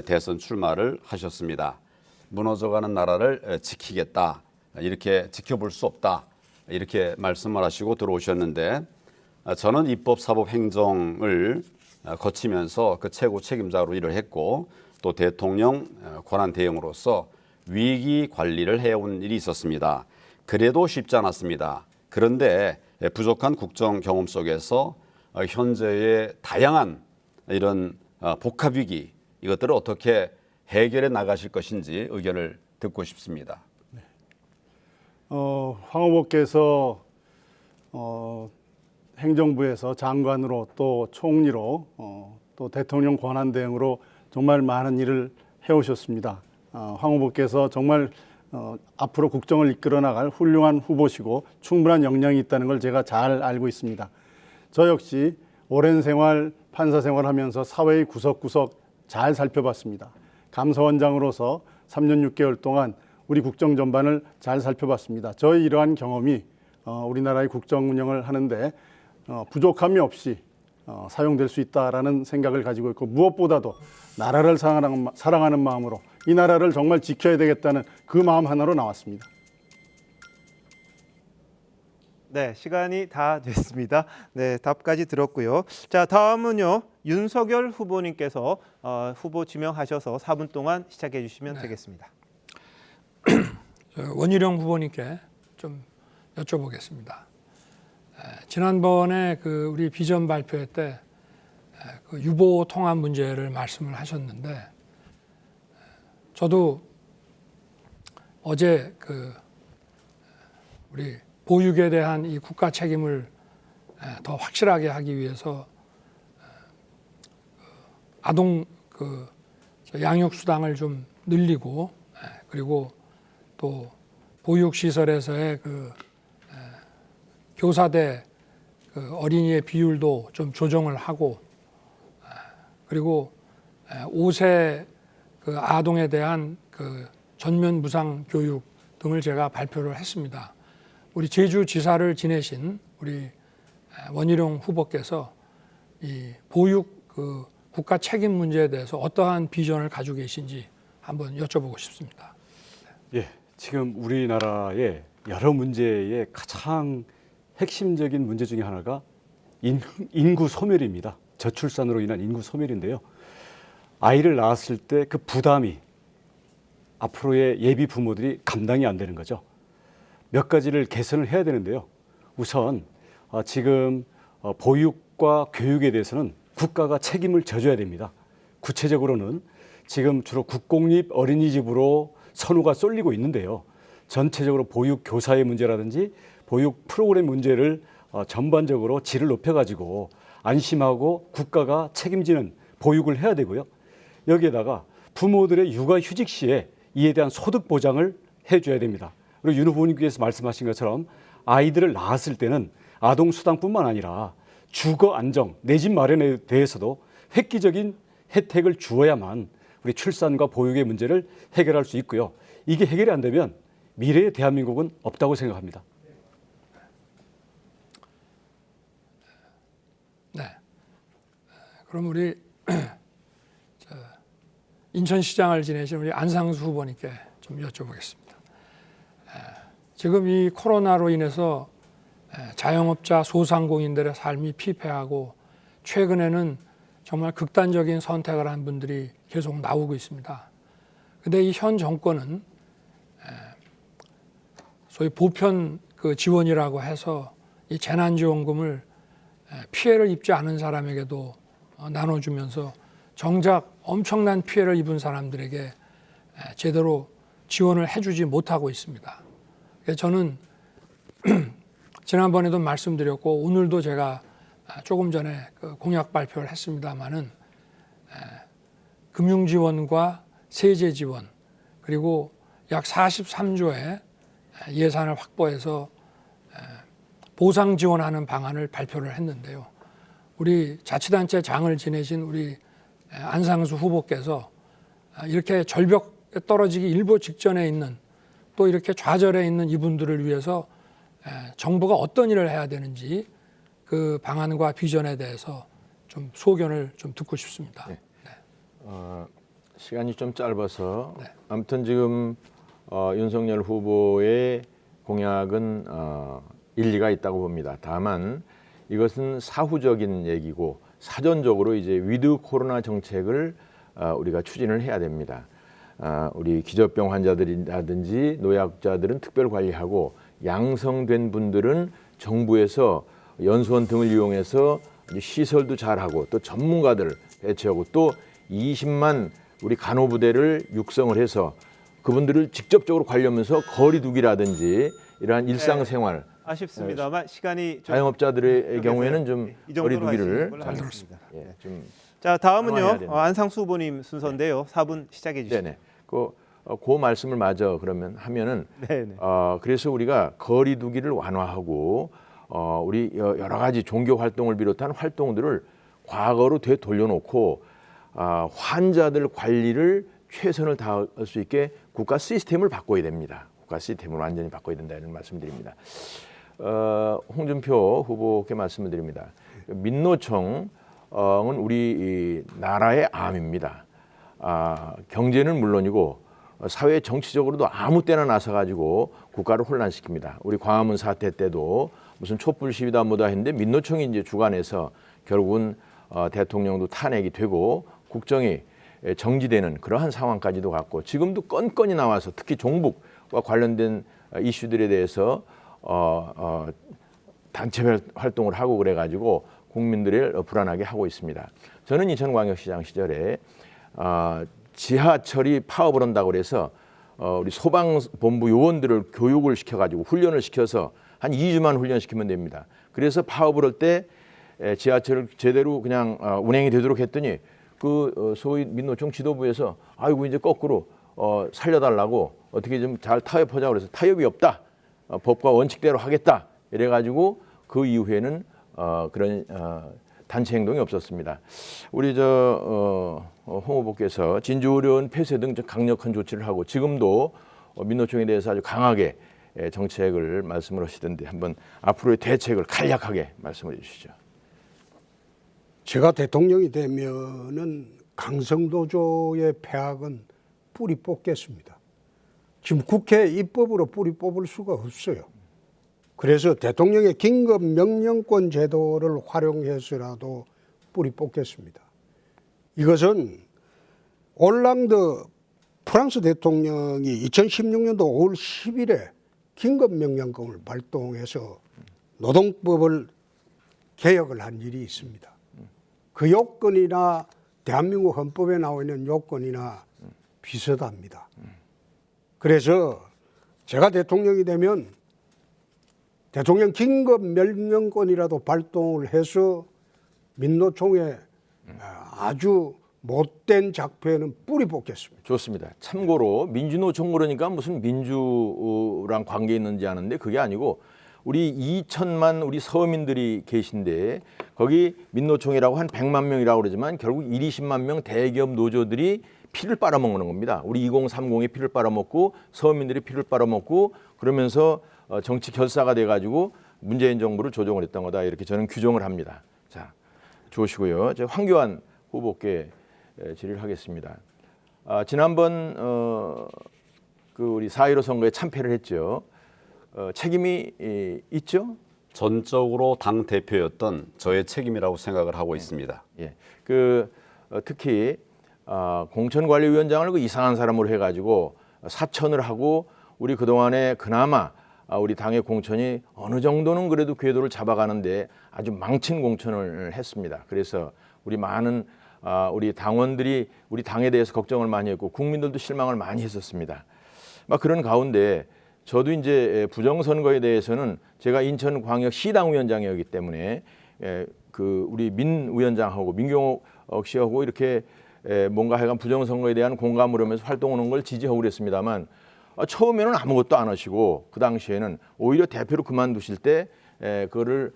대선 출마를 하셨습니다. 무너져가는 나라를 지키겠다. 이렇게 지켜볼 수 없다. 이렇게 말씀을 하시고 들어오셨는데 저는 입법, 사법, 행정을 거치면서 그 최고 책임자로 일을 했고 또 대통령 권한 대행으로서 위기 관리를 해온 일이 있었습니다. 그래도 쉽지 않았습니다. 그런데 부족한 국정 경험 속에서 현재의 다양한 이런 복합 위기 이것들을 어떻게 해결해 나가실 것인지 의견을 듣고 싶습니다. 황 후보께서 행정부에서 장관으로 또 총리로 또 대통령 권한 대행으로 정말 많은 일을 해오셨습니다. 황 후보께서 정말 앞으로 국정을 이끌어 나갈 훌륭한 후보시고 충분한 역량이 있다는 걸 제가 잘 알고 있습니다. 저 역시 오랜 생활, 판사 생활하면서 사회의 구석구석 잘 살펴봤습니다. 감사원장으로서 3년 6개월 동안 우리 국정 전반을 잘 살펴봤습니다. 저의 이러한 경험이 우리나라의 국정 운영을 하는데 부족함이 없이 사용될 수 있다라는 생각을 가지고 있고 무엇보다도 나라를 사랑하는 마음으로 이 나라를 정말 지켜야 되겠다는 그 마음 하나로 나왔습니다. 네, 시간이 다 됐습니다. 네, 답까지 들었고요. 자, 다음은요. 윤석열 후보님께서 후보 지명하셔서 4분 동안 시작해 주시면 되겠습니다. 원희룡 후보님께 좀 여쭤보겠습니다. 지난번에 그 우리 비전 발표회 때 그 유보 통합 문제를 말씀을 하셨는데 저도 어제 그 우리 보육에 대한 이 국가 책임을 더 확실하게 하기 위해서 아동 그 양육 수당을 좀 늘리고 그리고 또 보육 시설에서의 그 교사대 그 어린이의 비율도 좀 조정을 하고 그리고 5세 그 아동에 대한 그 전면 무상 교육 등을 제가 발표를 했습니다. 우리 제주지사를 지내신 우리 원희룡 후보께서 이 보육 그 국가 책임 문제에 대해서 어떠한 비전을 가지고 계신지 한번 여쭤보고 싶습니다. 예, 지금 우리나라의 여러 문제의 가장 핵심적인 문제 중에 하나가 인구 소멸입니다. 저출산으로 인한 인구 소멸인데요. 아이를 낳았을 때 그 부담이 앞으로의 예비 부모들이 감당이 안 되는 거죠. 몇 가지를 개선을 해야 되는데요. 우선 지금 보육과 교육에 대해서는 국가가 책임을 져줘야 됩니다. 구체적으로는 지금 주로 국공립 어린이집으로 선호가 쏠리고 있는데요. 전체적으로 보육 교사의 문제라든지 보육 프로그램 문제를 전반적으로 질을 높여가지고 안심하고 국가가 책임지는 보육을 해야 되고요. 여기에다가 부모들의 육아휴직 시에 이에 대한 소득 보장을 해줘야 됩니다. 그리고 윤 후보님께서 말씀하신 것처럼 아이들을 낳았을 때는 아동수당뿐만 아니라 주거 안정, 내 집 마련에 대해서도 획기적인 혜택을 주어야만 우리 출산과 보육의 문제를 해결할 수 있고요. 이게 해결이 안 되면 미래의 대한민국은 없다고 생각합니다. 네. 그럼 우리 인천시장을 지내신 우리 안상수 후보님께 좀 여쭤보겠습니다. 지금 이 코로나로 인해서 자영업자, 소상공인들의 삶이 피폐하고 최근에는 정말 극단적인 선택을 한 분들이 계속 나오고 있습니다. 근데 이 현 정권은 소위 보편 그 지원이라고 해서 이 재난지원금을 피해를 입지 않은 사람에게도 나눠주면서 정작 엄청난 피해를 입은 사람들에게 제대로 지원을 해주지 못하고 있습니다. 그래서 저는 지난번에도 말씀드렸고 오늘도 제가 조금 전에 그 공약 발표를 했습니다마는 금융지원과 세제지원 그리고 약 43조의 예산을 확보해서 보상 지원하는 방안을 발표를 했는데요. 우리 자치단체 장을 지내신 우리 안상수 후보께서 이렇게 절벽에 떨어지기 일보 직전에 있는 또 이렇게 좌절해 있는 이분들을 위해서 정부가 어떤 일을 해야 되는지 그 방안과 비전에 대해서 좀 소견을 좀 듣고 싶습니다. 네. 시간이 좀 짧아서 아무튼 지금 윤석열 후보의 공약은 일리가 있다고 봅니다. 다만 이것은 사후적인 얘기고 사전적으로 이제 위드 코로나 정책을 우리가 추진을 해야 됩니다. 우리 기저병 환자들이라든지 노약자들은 특별 관리하고 양성된 분들은 정부에서 연수원 등을 이용해서 시설도 잘하고 또 전문가들 배치하고 또 20만 우리 간호부대를 육성을 해서 그분들을 직접적으로 관리하면서 거리두기라든지 이러한 일상생활 아쉽습니다만 시간이 좀 자영업자들의 경우에는 좀 이 정도로 거리두기를 하시는 걸로 알겠습니다. 예, 좀 자, 완화해야 다음은요. 됩니다. 안상수 후보님 순서인데요. 4분 시작해 주시죠. 네네. 그 말씀을 마저 그러면 하면은 네네. 그래서 우리가 거리두기를 완화하고 우리 여러 가지 종교 활동을 비롯한 활동들을 과거로 되돌려놓고 환자들 관리를 최선을 다할 수 있게 국가 시스템을 바꿔야 됩니다. 국가 시스템을 완전히 바꿔야 된다 이런 말씀드립니다. 홍준표 후보께 말씀을 드립니다. 민노총은 우리 나라의 암입니다. 경제는 물론이고 사회 정치적으로도 아무 때나 나서가지고 국가를 혼란시킵니다. 우리 광화문 사태 때도 무슨 촛불 시위다 뭐다 했는데 민노총이 이제 주관해서 결국은 대통령도 탄핵이 되고 국정이 정지되는 그러한 상황까지도 갔고 지금도 건건이 나와서 특히 종북과 관련된 이슈들에 대해서 단체별 활동을 하고 그래가지고 국민들을 불안하게 하고 있습니다. 저는 인천광역시장 시절에 지하철이 파업을 한다고 그래서 우리 소방본부 요원들을 교육을 시켜가지고 훈련을 시켜서 한 2주만 훈련시키면 됩니다. 그래서 파업을 할 때 지하철을 제대로 그냥 운행이 되도록 했더니 그 소위 민노총 지도부에서 아이고 이제 거꾸로 살려달라고 어떻게 좀 잘 타협하자 그래서 타협이 없다. 법과 원칙대로 하겠다. 이래가지고 그 이후에는 그런 단체 행동이 없었습니다. 우리 홍 후보께서 진주의료원 폐쇄 등 강력한 조치를 하고 지금도 민노총에 대해서 아주 강하게 정책을 말씀을 하시던데 한번 앞으로의 대책을 간략하게 말씀해 주시죠. 제가 대통령이 되면은 강성노조의 폐악은 뿌리 뽑겠습니다. 지금 국회 입법으로 뿌리 뽑을 수가 없어요. 그래서 대통령의 긴급 명령권 제도를 활용해서라도 뿌리 뽑겠습니다. 이것은 올랑드 프랑스 대통령이 2016년도 5월 10일에 긴급 명령권을 발동해서 노동법을 개혁을 한 일이 있습니다. 그 요건이나 대한민국 헌법에 나와 있는 요건이나 비슷합니다. 그래서 제가 대통령이 되면 대통령 긴급 명령권이라도 발동을 해서 민노총의 아주 못된 작표에는 뿌리 뽑겠습니다. 좋습니다. 참고로 민주노총 그러니까 무슨 민주랑 관계 있는지 아는데 그게 아니고 우리 2천만 우리 서민들이 계신데 거기 민노총이라고 한 100만 명이라고 그러지만 결국 20만 명 대기업 노조들이 피를 빨아먹는 겁니다. 우리 2030의 피를 빨아먹고 서민들이 피를 빨아먹고 그러면서 정치 결사가 돼가지고 문재인 정부를 조종을 했던 거다 이렇게 저는 규정을 합니다. 자, 좋으시고요. 황교안 후보께 질의를 하겠습니다. 지난번 그 우리 4.15 선거에 참패를 했죠. 책임이 있죠? 전적으로 당 대표였던 저의 책임이라고 생각을 하고 있습니다. 예. 특히 공천관리위원장을 그 이상한 사람으로 해가지고 사천을 하고 우리 그동안에 그나마 우리 당의 공천이 어느 정도는 그래도 궤도를 잡아가는데 아주 망친 공천을 했습니다. 그래서 우리 많은 우리 당원들이 우리 당에 대해서 걱정을 많이 했고 국민들도 실망을 많이 했었습니다. 막 그런 가운데 저도 이제 부정선거에 대해서는 제가 인천광역시당위원장이었기 때문에 그 우리 민 위원장하고 민경욱 씨하고 이렇게 뭔가 하여간 부정선거에 대한 공감을 하면서 활동하는 걸 지지하고 그랬습니다만 처음에는 아무것도 안 하시고 그 당시에는 오히려 대표로 그만두실 때 그거를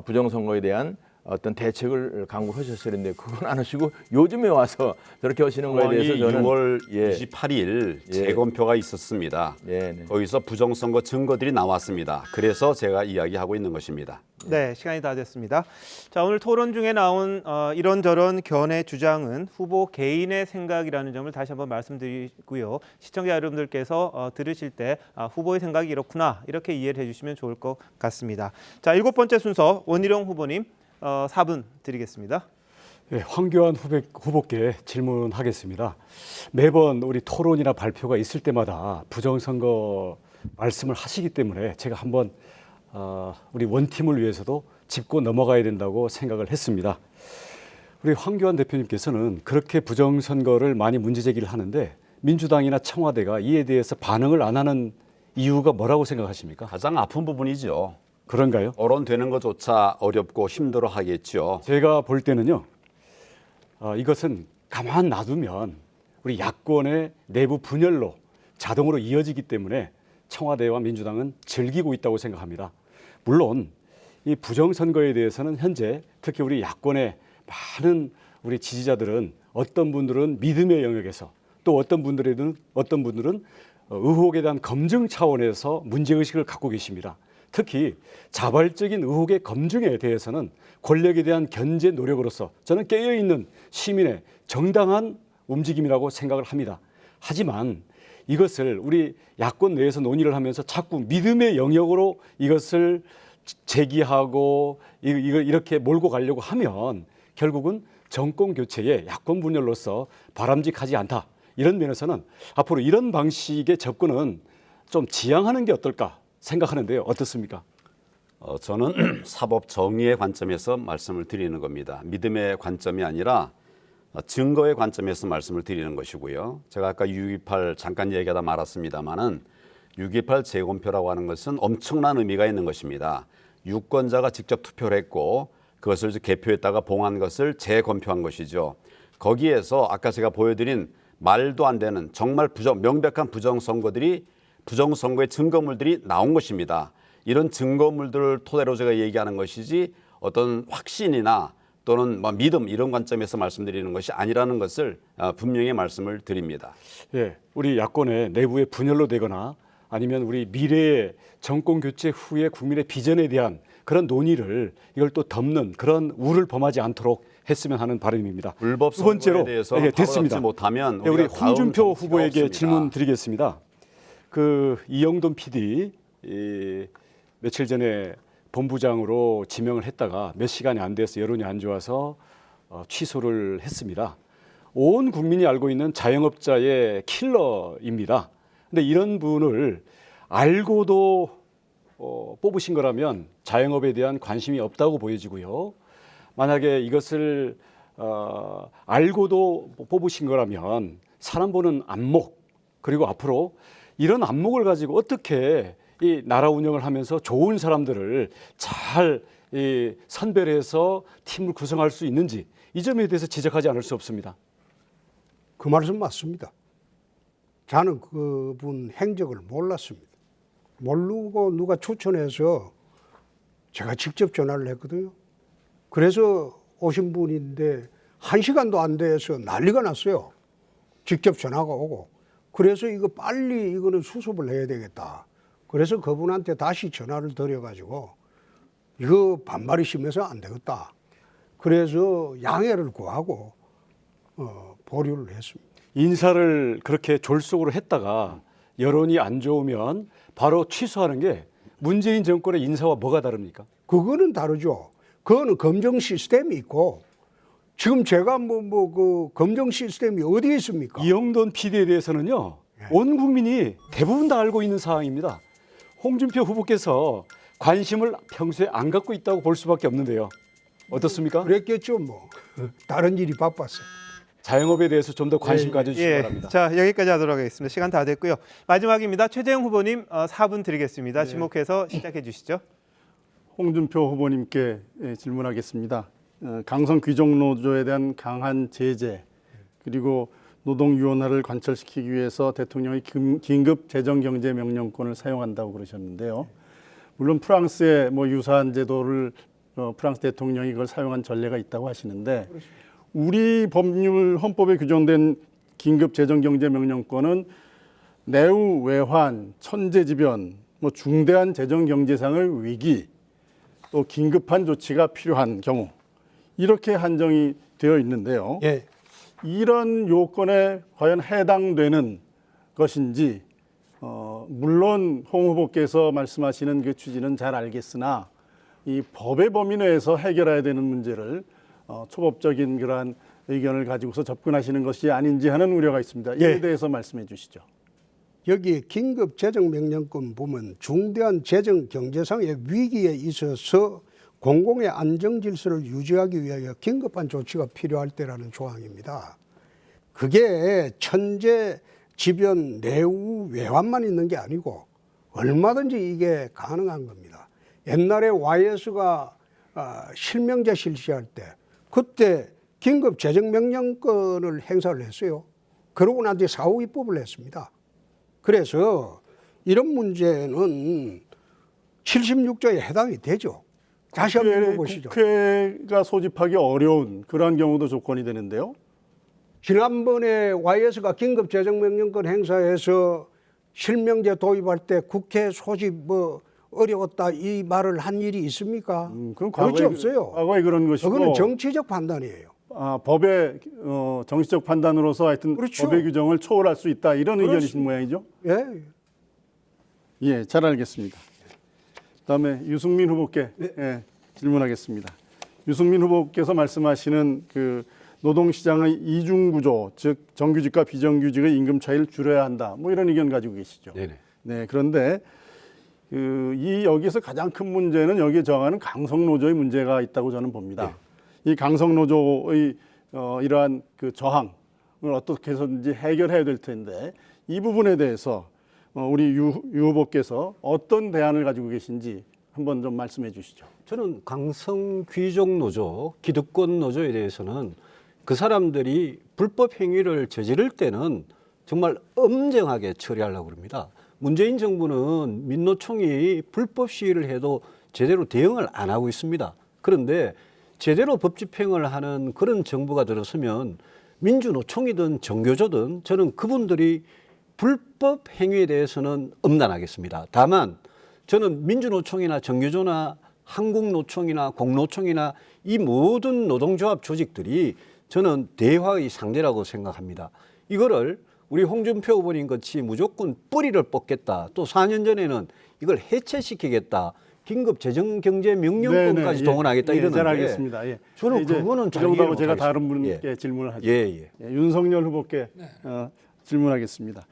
부정선거에 대한 어떤 대책을 강구하셨어야 했는데 그건 안 하시고 요즘에 와서 저렇게 하시는 거에 대해서 저는 6월 28일 재검표가 있었습니다. 거기서 부정선거 증거들이 나왔습니다. 그래서 제가 이야기하고 있는 것입니다. 네, 시간이 다 됐습니다. 자, 오늘 토론 중에 나온 이런저런 견해 주장은 후보 개인의 생각이라는 점을 다시 한번 말씀드리고요. 시청자 여러분들께서 들으실 때 후보의 생각이 이렇구나 이렇게 이해를 해주시면 좋을 것 같습니다. 자, 7번째 순서 원희룡 후보님 4분 드리겠습니다. 네, 황교안 후보께 질문하겠습니다. 매번 우리 토론이나 발표가 있을 때마다 부정선거 말씀을 하시기 때문에 제가 한번 우리 원팀을 위해서도 짚고 넘어가야 된다고 생각을 했습니다. 우리 황교안 대표님께서는 그렇게 부정선거를 많이 문제제기를 하는데 민주당이나 청와대가 이에 대해서 반응을 안 하는 이유가 뭐라고 생각하십니까? 가장 아픈 부분이죠. 그런가요? 거론되는 것조차 어렵고 힘들어 하겠죠. 제가 볼 때는요. 이것은 가만 놔두면 우리 야권의 내부 분열로 자동으로 이어지기 때문에 청와대와 민주당은 즐기고 있다고 생각합니다. 물론 이 부정선거에 대해서는 현재 특히 우리 야권의 많은 우리 지지자들은 어떤 분들은 믿음의 영역에서 또 어떤 분들은 의혹에 대한 검증 차원에서 문제의식을 갖고 계십니다. 특히 자발적인 의혹의 검증에 대해서는 권력에 대한 견제 노력으로서 저는 깨어있는 시민의 정당한 움직임이라고 생각을 합니다. 하지만 이것을 우리 야권 내에서 논의를 하면서 자꾸 믿음의 영역으로 이것을 제기하고 이걸 이렇게 몰고 가려고 하면 결국은 정권 교체에 야권 분열로서 바람직하지 않다. 이런 면에서는 앞으로 이런 방식의 접근은 좀 지양하는 게 어떨까 생각하는데요. 어떻습니까? 저는 사법 정의의 관점에서 말씀을 드리는 겁니다. 믿음의 관점이 아니라 증거의 관점에서 말씀을 드리는 것이고요. 제가 아까 6.28 잠깐 얘기하다 말았습니다마는 6.28 재검표라고 하는 것은 엄청난 의미가 있는 것입니다. 유권자가 직접 투표를 했고 그것을 개표했다가 봉한 것을 재검표한 것이죠. 거기에서 아까 제가 보여드린 말도 안 되는 정말 명백한 부정선거의 증거물들이 나온 것입니다. 이런 증거물들을 토대로 제가 얘기하는 것이지 어떤 확신이나 또는 믿음 이런 관점에서 말씀드리는 것이 아니라는 것을 분명히 말씀을 드립니다. 예, 우리 야권의 내부의 분열로 되거나 아니면 우리 미래의 정권 교체 후에 국민의 비전에 대한 그런 논의를 이걸 또 덮는 그런 우를 범하지 않도록 했으면 하는 바람입니다. 불법 두 번째로 선거에 대해서 됐습니다. 못하면 우리 홍준표 후보에게 없습니다. 질문 드리겠습니다. 그 이영돈 PD 며칠 전에 본부장으로 지명을 했다가 몇 시간이 안 돼서 여론이 안 좋아서 취소를 했습니다. 온 국민이 알고 있는 자영업자의 킬러입니다. 근데 이런 분을 알고도 뽑으신 거라면 자영업에 대한 관심이 없다고 보여지고요. 만약에 이것을 알고도 뽑으신 거라면 사람 보는 안목 그리고 앞으로 이런 안목을 가지고 어떻게 이 나라 운영을 하면서 좋은 사람들을 잘 선별해서 팀을 구성할 수 있는지 이 점에 대해서 지적하지 않을 수 없습니다. 그 말씀 맞습니다. 저는 그분 행적을 몰랐습니다. 모르고 누가 추천해서 제가 직접 전화를 했거든요. 그래서 오신 분인데 1시간도 안 돼서 난리가 났어요. 직접 전화가 오고. 그래서 이거 빨리 이거는 수습을 해야 되겠다. 그래서 그분한테 다시 전화를 드려가지고 이거 반발이 심해서 안 되겠다. 그래서 양해를 구하고 보류를 했습니다. 인사를 그렇게 졸속으로 했다가 여론이 안 좋으면 바로 취소하는 게 문재인 정권의 인사와 뭐가 다릅니까? 그거는 다르죠. 그거는 검증 시스템이 있고 지금 제가 그 검증 시스템이 어디에 있습니까? 이영돈 PD에 대해서는요, 온 국민이 대부분 다 알고 있는 사항입니다. 홍준표 후보께서 관심을 평소에 안 갖고 있다고 볼 수밖에 없는데요. 어떻습니까? 그랬겠죠 뭐. 다른 일이 바빴어. 자영업에 대해서 좀 더 관심 가져주시기 바랍니다. 자, 여기까지 하도록 하겠습니다. 시간 다 됐고요. 마지막입니다. 최재형 후보님 4분 드리겠습니다. 지목해서 시작해 주시죠. 홍준표 후보님께 질문하겠습니다. 강성 귀족노조에 대한 강한 제재 그리고 노동위원회를 관철시키기 위해서 대통령이 긴급 재정경제명령권을 사용한다고 그러셨는데요. 물론 프랑스의 유사한 제도를 프랑스 대통령이 그걸 사용한 전례가 있다고 하시는데 우리 법률 헌법에 규정된 긴급 재정경제명령권은 내후 외환, 천재지변, 중대한 재정경제상의 위기, 또 긴급한 조치가 필요한 경우 이렇게 한정이 되어 있는데요. 예. 이런 요건에 과연 해당되는 것인지 물론 홍 후보께서 말씀하시는 그 취지는 잘 알겠으나 이 법의 범위 내에서 해결해야 되는 문제를 초법적인 그러한 의견을 가지고서 접근하시는 것이 아닌지 하는 우려가 있습니다. 이에 대해서 말씀해 주시죠. 여기 긴급 재정명령권 보면 중대한 재정 경제상의 위기에 있어서 공공의 안정 질서를 유지하기 위하여 긴급한 조치가 필요할 때라는 조항입니다. 그게 천재, 지변, 내후, 외환만 있는 게 아니고 얼마든지 이게 가능한 겁니다. 옛날에 YS가 실명제 실시할 때 그때 긴급 재정명령권을 행사를 했어요. 그러고 난 뒤에 사후 입법을 했습니다. 그래서 이런 문제는 76조에 해당이 되죠. 다시 한번 물어보시죠. 국회가 소집하기 어려운 그러한 경우도 조건이 되는데요. 지난번에 YS가 긴급 재정명령권 행사해서 실명제 도입할 때 국회 소집 어려웠다 이 말을 한 일이 있습니까? 그럼 그렇지 없어요. 과거에 그런 것이고 그거는 정치적 판단이에요. 법의 정치적 판단으로서 하여튼 그렇죠. 법의 규정을 초월할 수 있다 이런 그렇습니다. 의견이신 모양이죠. 예. 예, 잘 알겠습니다. 그다음에 유승민 후보께 질문하겠습니다. 유승민 후보께서 말씀하시는 그 노동시장의 이중 구조, 즉 정규직과 비정규직의 임금 차이를 줄여야 한다. 이런 의견 가지고 계시죠. 네네. 네, 그런데 여기서 가장 큰 문제는 여기에 저항하는 강성노조의 문제가 있다고 저는 봅니다. 이 강성노조의 이러한 그 저항을 어떻게 해서든지 해결해야 될 텐데 이 부분에 대해서 우리 유 후보께서 어떤 대안을 가지고 계신지 한번 좀 말씀해 주시죠. 저는 강성 귀족 노조, 기득권 노조에 대해서는 그 사람들이 불법 행위를 저지를 때는 정말 엄정하게 처리하려고 합니다. 문재인 정부는 민노총이 불법 시위를 해도 제대로 대응을 안 하고 있습니다. 그런데 제대로 법 집행을 하는 그런 정부가 들어서면 민주노총이든 정교조든 저는 그분들이 불법 행위에 대해서는 엄단하겠습니다. 다만 저는 민주노총이나 정교조나 한국노총이나 공노총이나 이 모든 노동조합 조직들이 저는 대화의 상대라고 생각합니다. 이거를 우리 홍준표 후보님 같이 무조건 뿌리를 뽑겠다. 또 4년 전에는 이걸 해체시키겠다. 긴급 재정경제명령권까지 동원하겠다 이러는데 잘 알겠습니다. 예. 저는 이제 그거는 그 잘 이해를 정도하고 제가 못하겠습니다. 다른 분께 질문을 하죠. 윤석열 후보께 네. 질문하겠습니다.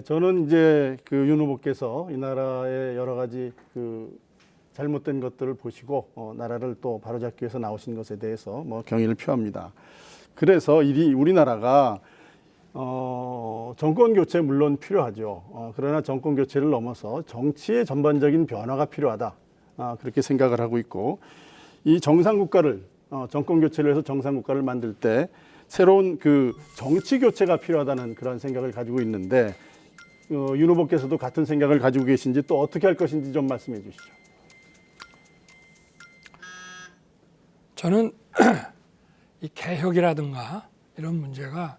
저는 이제 그 윤 후보께서 이 나라의 여러 가지 그 잘못된 것들을 보시고 나라를 또 바로잡기 위해서 나오신 것에 대해서 경의를 표합니다. 그래서 우리나라가 정권 교체 물론 필요하죠. 그러나 정권 교체를 넘어서 정치의 전반적인 변화가 필요하다. 그렇게 생각을 하고 있고 이 정상 국가를 정권 교체를 해서 정상 국가를 만들 때 새로운 그 정치 교체가 필요하다는 그런 생각을 가지고 있는데 윤 후보께서도 같은 생각을 가지고 계신지 또 어떻게 할 것인지 좀 말씀해 주시죠. 저는 이 개혁이라든가 이런 문제가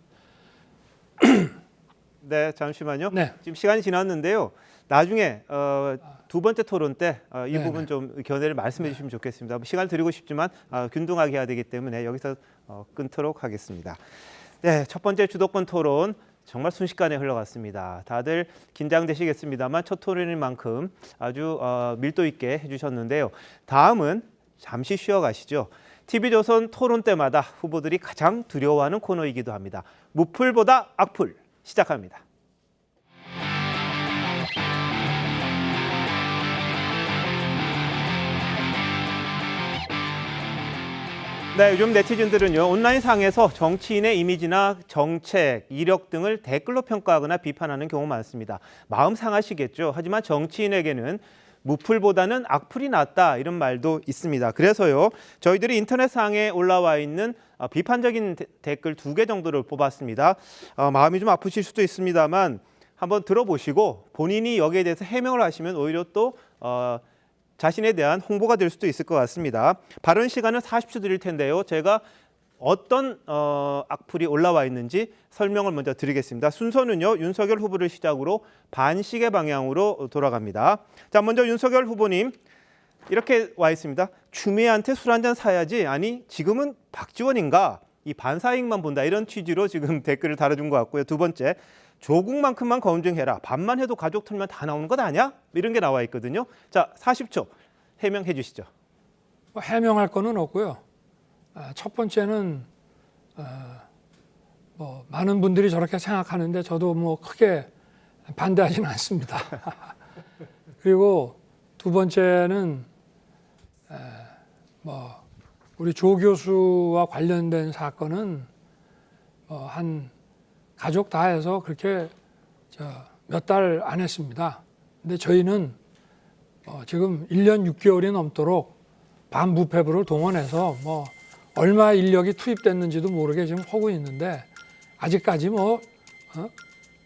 네, 잠시만요. 네. 지금 시간이 지났는데요. 나중에 두 번째 토론 때 이 네, 부분 좀 견해를 말씀해 주시면 좋겠습니다. 시간을 드리고 싶지만 균등하게 해야 되기 때문에 여기서 끊도록 하겠습니다. 네, 첫 번째 주도권 토론 정말 순식간에 흘러갔습니다. 다들 긴장되시겠습니다만 첫 토론인 만큼 아주 밀도 있게 해주셨는데요. 다음은 잠시 쉬어가시죠. TV조선 토론 때마다 후보들이 가장 두려워하는 코너이기도 합니다. 무풀보다 악풀 시작합니다. 네, 요즘 네티즌들은요, 온라인상에서 정치인의 이미지나 정책, 이력 등을 댓글로 평가하거나 비판하는 경우 많습니다. 마음 상하시겠죠. 하지만 정치인에게는 무풀보다는 악풀이 낫다 이런 말도 있습니다. 그래서요, 저희들이 인터넷상에 올라와 있는 비판적인 댓글 2개 정도를 뽑았습니다. 마음이 좀 아프실 수도 있습니다만 한번 들어보시고 본인이 여기에 대해서 해명을 하시면 오히려 또 자신에 대한 홍보가 될 수도 있을 것 같습니다. 발언 시간은 40초 드릴 텐데요. 제가 어떤 악플이 올라와 있는지 설명을 먼저 드리겠습니다. 순서는요, 윤석열 후보를 시작으로 반씩의 방향으로 돌아갑니다. 자, 먼저 윤석열 후보님 이렇게 와 있습니다. 추미애한테 술 한잔 사야지. 아니, 지금은 박지원인가? 이 반사익만 본다. 이런 취지로 지금 댓글을 달아준 것 같고요. 두 번째, 조국만큼만 검증해라. 반만 해도 가족 털면 다 나오는 것 아니야? 이런 게 나와 있거든요. 자, 40초 해명해 주시죠. 해명할 거는 없고요. 첫 번째는 뭐 많은 분들이 저렇게 생각하는데 저도 뭐 크게 반대하지는 않습니다. 그리고 두 번째는 뭐 우리 조 교수와 관련된 사건은 한 가족 다 해서 그렇게 몇 달 안 했습니다. 근데 저희는 지금 1년 6개월이 넘도록 반부패부를 동원해서 뭐 얼마 인력이 투입됐는지도 모르게 지금 하고 있는데 아직까지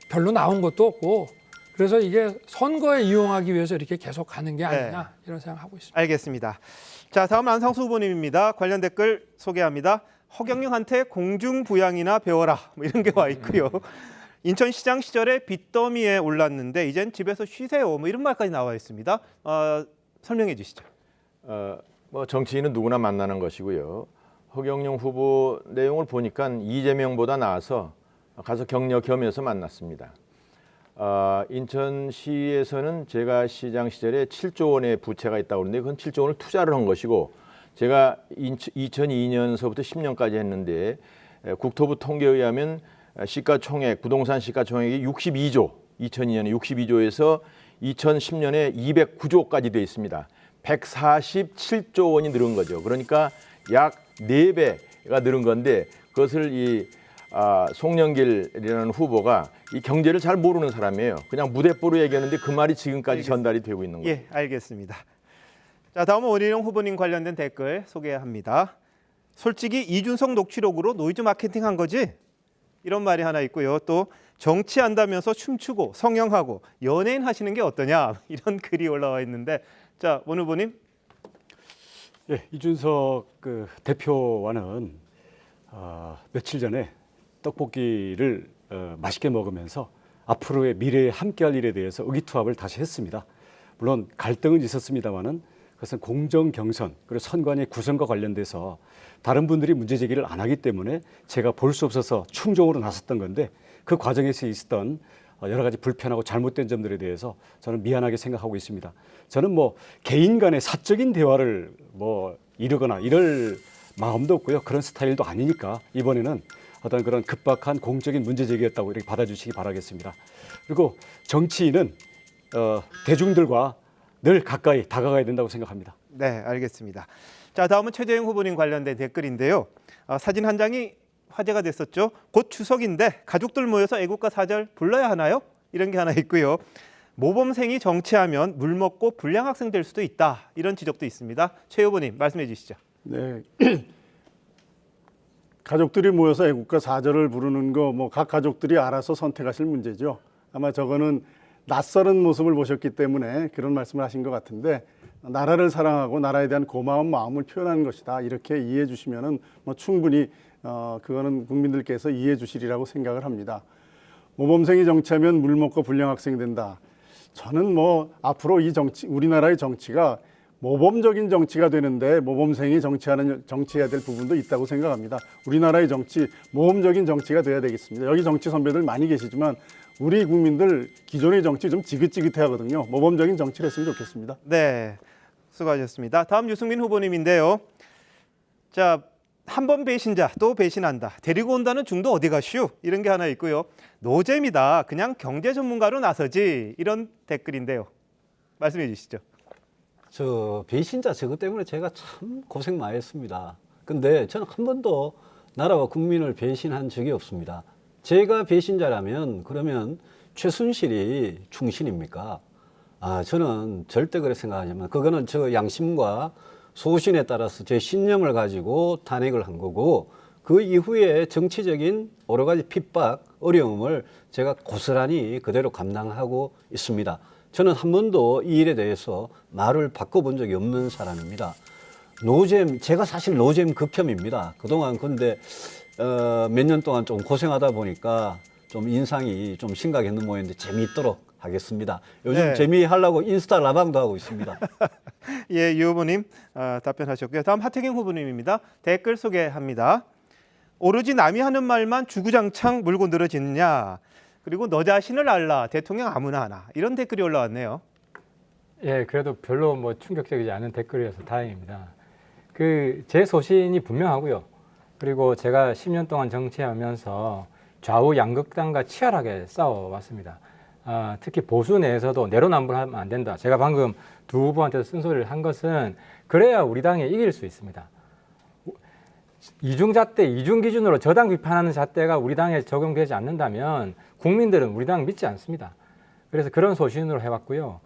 별로 나온 것도 없고 그래서 이게 선거에 이용하기 위해서 이렇게 계속 가는 게 아니냐 이런 생각하고 있습니다. 알겠습니다. 자, 다음 안상수 후보님입니다. 관련 댓글 소개합니다. 허경영한테 공중부양이나 배워라 뭐 이런 게 와 있고요. 인천시장 시절에 빚더미에 올랐는데 이젠 집에서 쉬세요 뭐 이런 말까지 나와 있습니다. 설명해 주시죠. 뭐 정치인은 누구나 만나는 것이고요. 허경영 후보 내용을 보니까 이재명보다 나아서 가서 격려 겸해서 만났습니다. 인천시에서는 제가 시장 시절에 7조 원의 부채가 있다고 그러는데 그건 7조 원을 투자를 한 것이고 제가 2002년서부터 10년까지 했는데 국토부 통계에 의하면 시가총액, 부동산 시가총액이 62조, 2002년에 62조에서 2010년에 209조까지 돼 있습니다. 147조 원이 늘은 거죠. 그러니까 약 4배가 늘은 건데 그것을 이 송영길이라는 후보가 이 경제를 잘 모르는 사람이에요. 그냥 무대뽀로 얘기하는데 그 말이 지금까지 전달이 되고 있는 거예요. 예, 알겠습니다. 자, 다음은 원희룡 후보님 관련된 댓글 소개합니다. 솔직히 이준석 녹취록으로 노이즈 마케팅 한 거지? 이런 말이 하나 있고요. 또 정치한다면서 춤추고 성형하고 연예인 하시는 게 어떠냐? 이런 글이 올라와 있는데 자, 원 후보님. 예, 이준석 대표와는 며칠 전에 떡볶이를 맛있게 먹으면서 앞으로의 미래에 함께할 일에 대해서 의기투합을 다시 했습니다. 물론 갈등은 있었습니다만은 그것은 공정 경선 그리고 선관위 구성과 관련돼서 다른 분들이 문제 제기를 안 하기 때문에 제가 볼 수 없어서 충정으로 나섰던 건데 그 과정에서 있었던 여러 가지 불편하고 잘못된 점들에 대해서 저는 미안하게 생각하고 있습니다. 저는 뭐 개인 간의 사적인 대화를 뭐 이루거나 이럴 마음도 없고요. 그런 스타일도 아니니까 이번에는 어떤 그런 급박한 공적인 문제 제기였다고 이렇게 받아주시기 바라겠습니다. 그리고 정치인은 대중들과 늘 가까이 다가가야 된다고 생각합니다. 네, 알겠습니다. 자, 다음은 최재형 후보님 관련된 댓글인데요. 사진 한 장이 화제가 됐었죠. 곧 추석인데 가족들 모여서 애국가 사절 불러야 하나요? 이런 게 하나 있고요. 모범생이 정치하면 물 먹고 불량 학생 될 수도 있다. 이런 지적도 있습니다. 최 후보님 말씀해 주시죠. 네. 가족들이 모여서 애국가 사절을 부르는 거 뭐 각 가족들이 알아서 선택하실 문제죠. 아마 저거는 낯설은 모습을 보셨기 때문에 그런 말씀을 하신 것 같은데 나라를 사랑하고 나라에 대한 고마운 마음을 표현하는 것이다. 이렇게 이해해 주시면은 뭐 충분히 그거는 국민들께서 이해해 주시리라고 생각을 합니다. 모범생이 정치하면 물 먹고 불량 학생이 된다. 저는 뭐 앞으로 이 정치 우리나라의 정치가 모범적인 정치가 되는데 모범생이 정치해야 될 부분도 있다고 생각합니다. 우리나라의 정치, 모범적인 정치가 돼야 되겠습니다. 여기 정치 선배들 많이 계시지만 우리 국민들 기존의 정치 좀 지긋지긋해 하거든요. 모범적인 정치를 했으면 좋겠습니다. 네, 수고하셨습니다. 다음 유승민 후보님인데요. 자, 한 번 배신자 또 배신한다. 데리고 온다는 중도 어디 가슈? 이런 게 하나 있고요. 노잼이다. 그냥 경제 전문가로 나서지. 이런 댓글인데요. 말씀해 주시죠. 저 배신자 저것 때문에 제가 참 고생 많이 했습니다. 근데 저는 한 번도 나라와 국민을 배신한 적이 없습니다. 제가 배신자라면 그러면 최순실이 충신입니까? 저는 절대 그렇게 생각하지만 그거는 저 양심과 소신에 따라서 제 신념을 가지고 탄핵을 한 거고 그 이후에 정치적인 여러 가지 핍박, 어려움을 제가 고스란히 그대로 감당하고 있습니다. 저는 한 번도 이 일에 대해서 말을 바꿔본 적이 없는 사람입니다. 노잼, 제가 사실 노잼 극혐입니다. 그동안 근데 몇 년 동안 좀 고생하다 보니까 좀 인상이 좀 심각했는 모양인데 재미있도록 하겠습니다. 요즘 네. 재미하려고 인스타 라방도 하고 있습니다. 예, 유 후보님 답변하셨고요. 다음 하태경 후보님입니다. 댓글 소개합니다. 오로지 남이 하는 말만 주구장창 물고 늘어지느냐. 그리고 너 자신을 알라. 대통령 아무나 하나. 이런 댓글이 올라왔네요. 예, 그래도 별로 뭐 충격적이지 않은 댓글이어서 다행입니다. 제 소신이 분명하고요. 그리고 제가 10년 동안 정치하면서 좌우 양극단과 치열하게 싸워왔습니다. 특히 보수 내에서도 내로남불하면 안 된다. 제가 방금 두 후보한테도 쓴소리를 한 것은 그래야 우리 당이 이길 수 있습니다. 이중잣대, 이중기준으로 저당 비판하는 잣대가 우리 당에 적용되지 않는다면 국민들은 우리 당 믿지 않습니다. 그래서 그런 소신으로 해왔고요.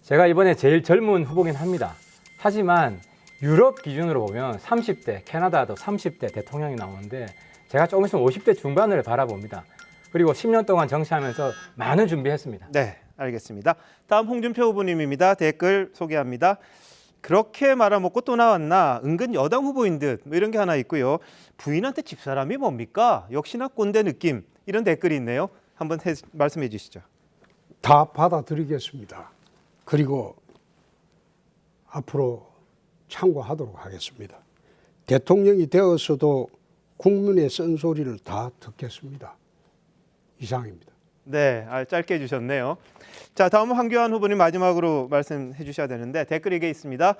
제가 이번에 제일 젊은 후보긴 합니다. 하지만 유럽 기준으로 보면 30대, 캐나다도 30대 대통령이 나오는데 제가 조금 있으면 50대 중반을 바라봅니다. 그리고 10년 동안 정치하면서 많은 준비했습니다. 네, 알겠습니다. 다음 홍준표 후보님입니다. 댓글 소개합니다. 그렇게 말아먹고 또 나왔나? 은근 여당 후보인 듯. 뭐 이런 게 하나 있고요. 부인한테 집사람이 뭡니까? 역시나 꼰대 느낌. 이런 댓글이 있네요. 한번 말씀해 주시죠. 다 받아들이겠습니다. 그리고 앞으로 참고하도록 하겠습니다. 대통령이 되었어도 국민의 쓴소리를 다 듣겠습니다. 이상입니다. 네, 짧게 해주셨네요. 자, 다음 황교안 후보님 마지막으로 말씀해 주셔야 되는데 댓글 이게 있습니다.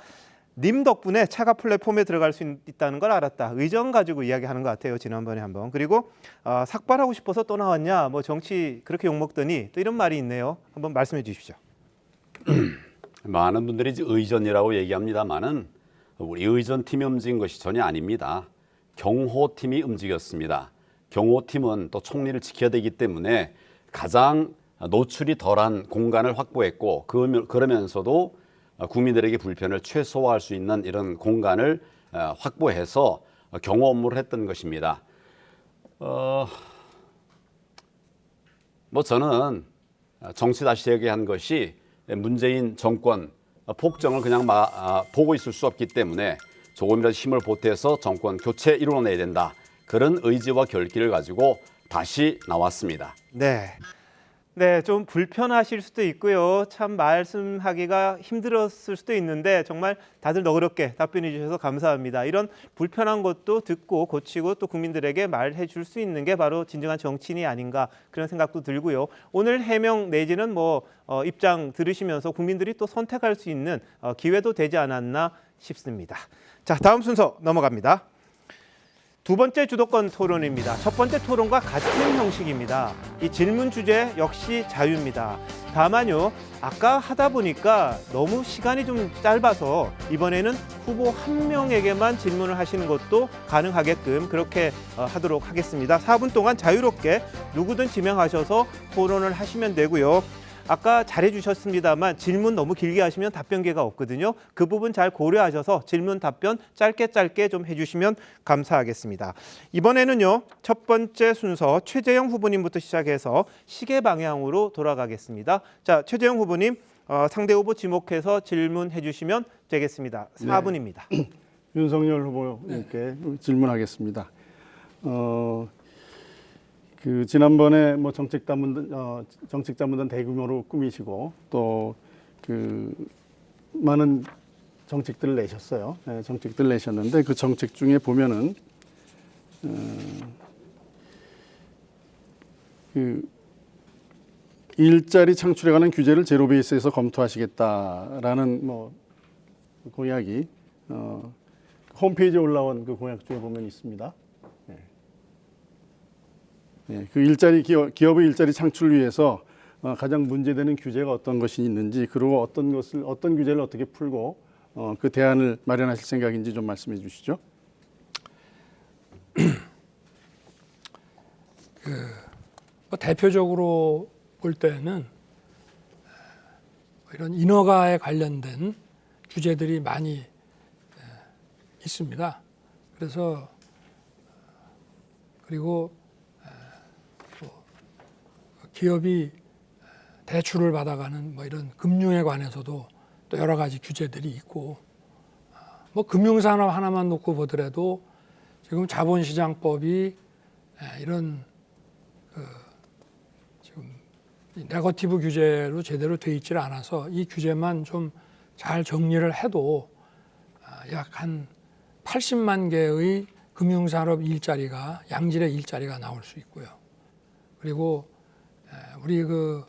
님 덕분에 차가 플랫폼에 들어갈 수 있다는 걸 알았다. 의정 가지고 이야기하는 것 같아요. 지난번에 한번. 그리고 삭발하고 싶어서 또 나왔냐. 뭐 정치 그렇게 욕먹더니 또 이런 말이 있네요. 한번 말씀해 주십시오. 많은 분들이 이제 의전이라고 얘기합니다만은 우리 의전팀이 움직인 것이 전혀 아닙니다. 경호팀이 움직였습니다. 경호팀은 또 총리를 지켜야 되기 때문에 가장 노출이 덜한 공간을 확보했고 그러면서도 국민들에게 불편을 최소화할 수 있는 이런 공간을 확보해서 경호 업무를 했던 것입니다. 저는 정치 다시 얘기한 것이 문재인 정권 폭정을 그냥 보고 있을 수 없기 때문에 조금이라도 힘을 보태서 정권 교체 이루어내야 된다. 그런 의지와 결기를 가지고 다시 나왔습니다. 네. 네, 좀 불편하실 수도 있고요. 참 말씀하기가 힘들었을 수도 있는데 정말 다들 너그럽게 답변해 주셔서 감사합니다. 이런 불편한 것도 듣고 고치고 또 국민들에게 말해 줄 수 있는 게 바로 진정한 정치인이 아닌가 그런 생각도 들고요. 오늘 해명 내지는 입장 들으시면서 국민들이 또 선택할 수 있는 기회도 되지 않았나 싶습니다. 자, 다음 순서 넘어갑니다. 두 번째 주도권 토론입니다. 첫 번째 토론과 같은 형식입니다. 이 질문 주제 역시 자유입니다. 다만요, 아까 하다 보니까 너무 시간이 좀 짧아서 이번에는 후보 한 명에게만 질문을 하시는 것도 가능하게끔 그렇게 하도록 하겠습니다. 4분 동안 자유롭게 누구든 지명하셔서 토론을 하시면 되고요. 아까 잘해주셨습니다만 질문 너무 길게 하시면 답변 기회가 없거든요. 그 부분 잘 고려하셔서 질문 답변 짧게 좀 해주시면 감사하겠습니다. 이번에는요. 첫 번째 순서 최재형 후보님부터 시작해서 시계 방향으로 돌아가겠습니다. 자, 최재형 후보님 상대 후보 지목해서 질문해 주시면 되겠습니다. 4분입니다. 네. 윤석열 후보님께 질문하겠습니다. 지난번에 정책자문단 대규모로 꾸미시고 또 많은 정책들을 내셨어요. 정책들을 내셨는데 그 정책 중에 보면은 그 일자리 창출에 관한 규제를 제로 베이스에서 검토하시겠다라는 뭐 공약이 홈페이지에 올라온 그 공약 중에 보면 있습니다. 그 일자리 기업의 일자리 창출을 위해서 가장 문제되는 규제가 어떤 것이 있는지, 그리고 어떤 규제를 어떻게 풀고 그 대안을 마련하실 생각인지 좀 말씀해 주시죠. 뭐 대표적으로 볼 때는 이런 인허가에 관련된 규제들이 많이 있습니다. 그래서 그리고 기업이 대출을 받아가는 뭐 이런 금융에 관해서도 또 여러 가지 규제들이 있고, 뭐 금융산업 하나만 놓고 보더라도 지금 자본시장법이 이런 지금 네거티브 규제로 제대로 돼 있질 않아서 이 규제만 좀 잘 정리를 해도 약 한 80만 개의 금융산업 일자리가, 양질의 일자리가 나올 수 있고요. 그리고 우리 그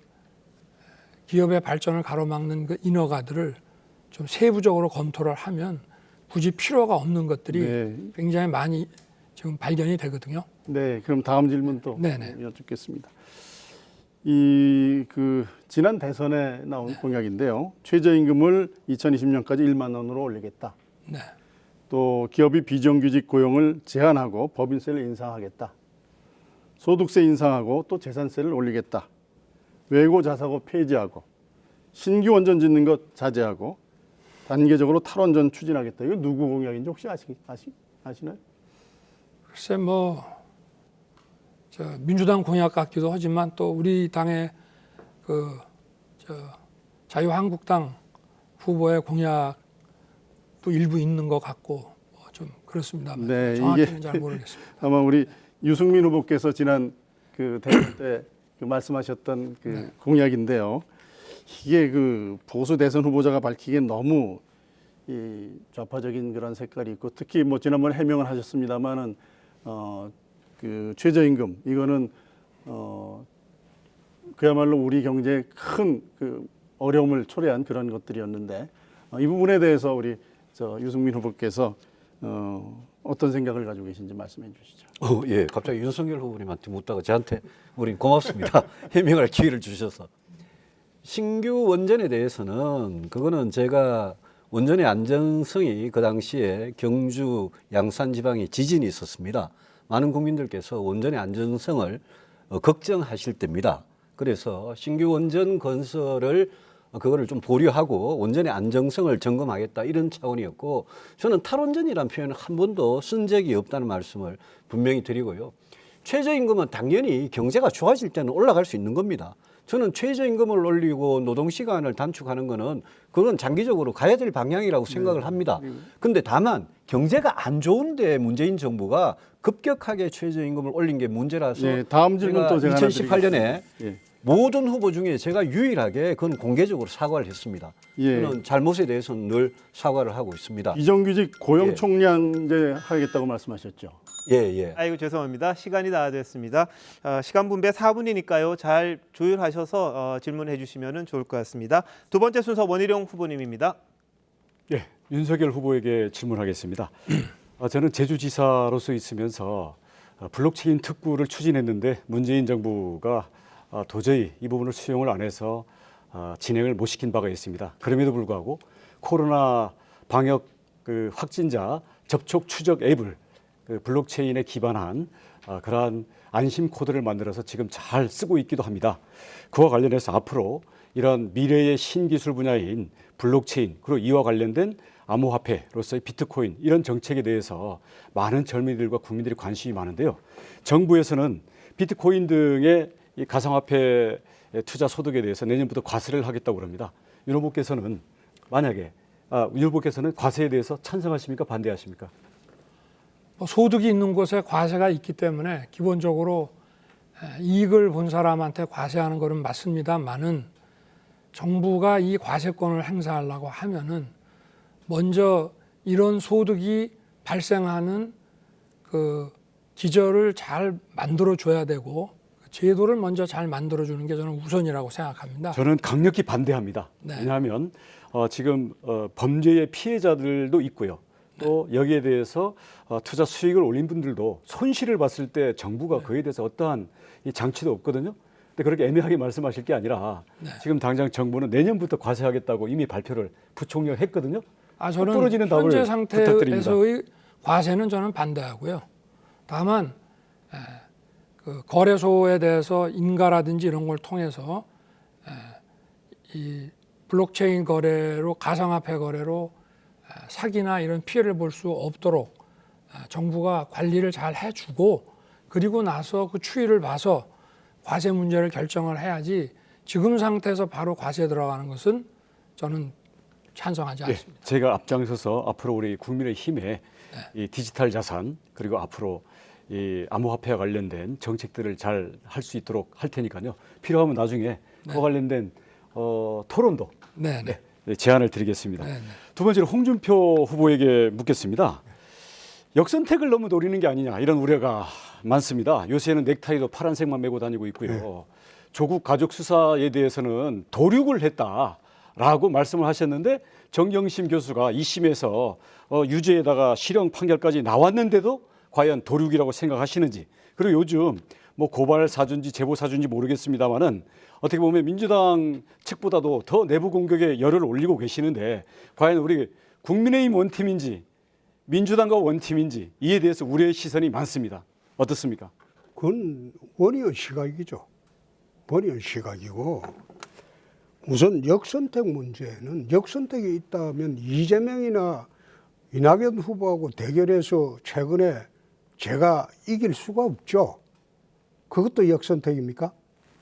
기업의 발전을 가로막는 그 인허가들을 좀 세부적으로 검토를 하면 굳이 필요가 없는 것들이 굉장히 많이 지금 발견이 되거든요. 네, 그럼 다음 질문 또 네네. 여쭙겠습니다. 지난 대선에 나온 공약인데요. 최저임금을 2020년까지 1만 원으로 올리겠다. 네. 또 기업이 비정규직 고용을 제한하고 법인세를 인상하겠다. 소득세 인상하고 또 재산세를 올리겠다. 외고 자사고 폐지하고 신규 원전 짓는 것 자제하고 단계적으로 탈원전 추진하겠다. 이거 누구 공약인지 혹시 아시나요? 글쎄 민주당 공약 같기도 하지만 또 우리 당의 자유한국당 후보의 공약도 일부 있는 것 같고 좀 그렇습니다만 네, 정확히는 잘 모르겠습니다. 아마 우리 유승민 후보께서 지난 그 대선 때 말씀하셨던 그 공약인데요. 이게 그 보수 대선 후보자가 밝히기엔 너무 이 좌파적인 그런 색깔이 있고, 특히 뭐 지난번에 해명을 하셨습니다만은 그 최저임금 이거는 그야말로 우리 경제에 큰 그 어려움을 초래한 그런 것들이었는데, 이 부분에 대해서 우리 유승민 후보께서 어떤 생각을 가지고 계신지 말씀해 주시죠. 예, 갑자기 윤석열 후보님한테 묻다가 저한테 우린 고맙습니다. 해명할 기회를 주셔서. 신규 원전에 대해서는 그거는 제가 원전의 안정성이 그 당시에 경주 양산 지방에 지진이 있었습니다. 많은 국민들께서 원전의 안정성을 걱정하실 때입니다. 그래서 신규 원전 건설을 그거를 좀 보류하고 원전의 안정성을 점검하겠다, 이런 차원이었고, 저는 탈원전이라는 표현을 한 번도 쓴 적이 없다는 말씀을 분명히 드리고요. 최저임금은 당연히 경제가 좋아질 때는 올라갈 수 있는 겁니다. 저는 최저임금을 올리고 노동시간을 단축하는 거는 그건 장기적으로 가야 될 방향이라고 생각을 합니다. 근데 다만 경제가 안 좋은데 문재인 정부가 급격하게 최저임금을 올린 게 문제라서, 다음 질문 또 제가 2018년에 모든 후보 중에 제가 유일하게 그건 공개적으로 사과를 했습니다. 저는 잘못에 대해서는 늘 사과를 하고 있습니다. 비정규직 고용 총량제 하겠다고 말씀하셨죠. 예. 아이고 죄송합니다. 시간이 다 됐습니다. 시간 분배 4분이니까요. 잘 조율하셔서 질문해 주시면 좋을 것 같습니다. 두 번째 순서 원희룡 후보님입니다. 예, 윤석열 후보에게 질문하겠습니다. 저는 제주지사로서 있으면서 블록체인 특구를 추진했는데 문재인 정부가 도저히 이 부분을 수용을 안 해서 진행을 못 시킨 바가 있습니다. 그럼에도 불구하고 코로나 방역 확진자 접촉 추적 앱을 블록체인에 기반한 그러한 안심 코드를 만들어서 지금 잘 쓰고 있기도 합니다. 그와 관련해서 앞으로 이런 미래의 신기술 분야인 블록체인, 그리고 이와 관련된 암호화폐로서의 비트코인, 이런 정책에 대해서 많은 젊은이들과 국민들이 관심이 많은데요. 정부에서는 비트코인 등의 이 가상화폐 투자 소득에 대해서 내년부터 과세를 하겠다고 합니다. 윤 후보께서는 윤 후보께서는 과세에 대해서 찬성하십니까, 반대하십니까? 소득이 있는 곳에 과세가 있기 때문에 기본적으로 이익을 본 사람한테 과세하는 것은 맞습니다만은, 정부가 이 과세권을 행사하려고 하면은 먼저 이런 소득이 발생하는 그 기저를 잘 만들어 줘야 되고 제도를 먼저 잘 만들어 주는 게 저는 우선이라고 생각합니다. 저는 강력히 반대합니다. 네. 왜냐하면 지금 범죄의 피해자들도 있고요. 또 여기에 대해서 투자 수익을 올린 분들도 손실을 봤을 때 정부가 그에 대해서 어떠한 이 장치도 없거든요. 근데 그렇게 애매하게 말씀하실 게 아니라 지금 당장 정부는 내년부터 과세하겠다고 이미 발표를 부총리가 했거든요. 저는 떨어지는 답을 현재 부탁드립니다. 상태에서의 과세는 저는 반대하고요. 다만 그 거래소에 대해서 인가라든지 이런 걸 통해서 이 블록체인 거래로 가상화폐 거래로 사기나 이런 피해를 볼 수 없도록 정부가 관리를 잘 해주고 그리고 나서 그 추이를 봐서 과세 문제를 결정을 해야지 지금 상태에서 바로 과세 들어가는 것은 저는 찬성하지 않습니다. 제가 앞장서서 앞으로 우리 국민의힘에 이 디지털 자산 그리고 앞으로 이 암호화폐와 관련된 정책들을 잘 할 수 있도록 할 테니까요. 필요하면 나중에 그와 관련된 토론도 제안을 드리겠습니다. 두 번째로 홍준표 후보에게 묻겠습니다. 역선택을 너무 노리는 게 아니냐 이런 우려가 많습니다. 요새는 넥타이도 파란색만 메고 다니고 있고요. 조국 가족 수사에 대해서는 도륙을 했다라고 말씀을 하셨는데 정경심 교수가 2심에서 유죄에다가 실형 판결까지 나왔는데도 과연 도륙이라고 생각하시는지, 그리고 요즘 뭐 고발 사주인지 제보 사주인지 모르겠습니다만은 어떻게 보면 민주당 측보다도 더 내부 공격에 열을 올리고 계시는데 과연 우리 국민의힘 원팀인지 민주당과 원팀인지 이에 대해서 우려의 시선이 많습니다. 어떻습니까? 그건 원의원 시각이죠. 원의원 시각이고 우선 역선택 문제는 역선택이 있다면 이재명이나 이낙연 후보하고 대결해서 최근에 제가 이길 수가 없죠. 그것도 역선택입니까?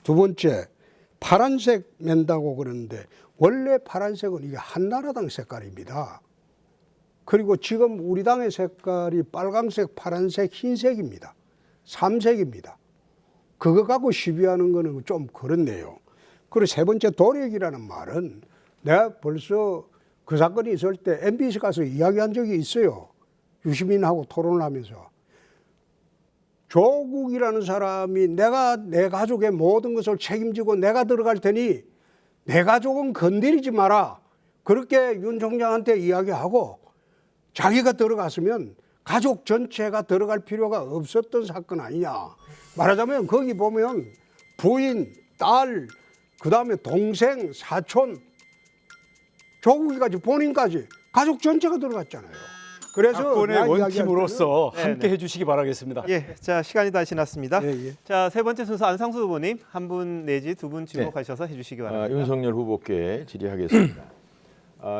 두 번째, 파란색 맨다고 그러는데 원래 파란색은 이게 한나라당 색깔입니다. 그리고 지금 우리 당의 색깔이 빨강색, 파란색, 흰색입니다. 3색입니다. 그거 갖고 시비하는 거는 좀 그렇네요. 그리고 세 번째, 도력이라는 말은 내가 벌써 그 사건이 있을 때 MBC 가서 이야기한 적이 있어요. 유시민하고 토론을 하면서. 조국이라는 사람이 내가 내 가족의 모든 것을 책임지고 내가 들어갈 테니 내 가족은 건드리지 마라. 그렇게 윤 총장한테 이야기하고 자기가 들어갔으면 가족 전체가 들어갈 필요가 없었던 사건 아니냐. 말하자면 거기 보면 부인, 딸, 그다음에 동생, 사촌, 조국이까지 본인까지 가족 전체가 들어갔잖아요. 그래서 박근혜 내가 원팀으로서 이야기할 때는 함께 해주시기 바라겠습니다. 예, 자 시간이 다 지났습니다. 예. 자, 세 번째 순서 안상수 후보님 한 분 내지 두 분 지목하셔서 해주시기 바랍니다. 윤석열 후보께 질의하겠습니다.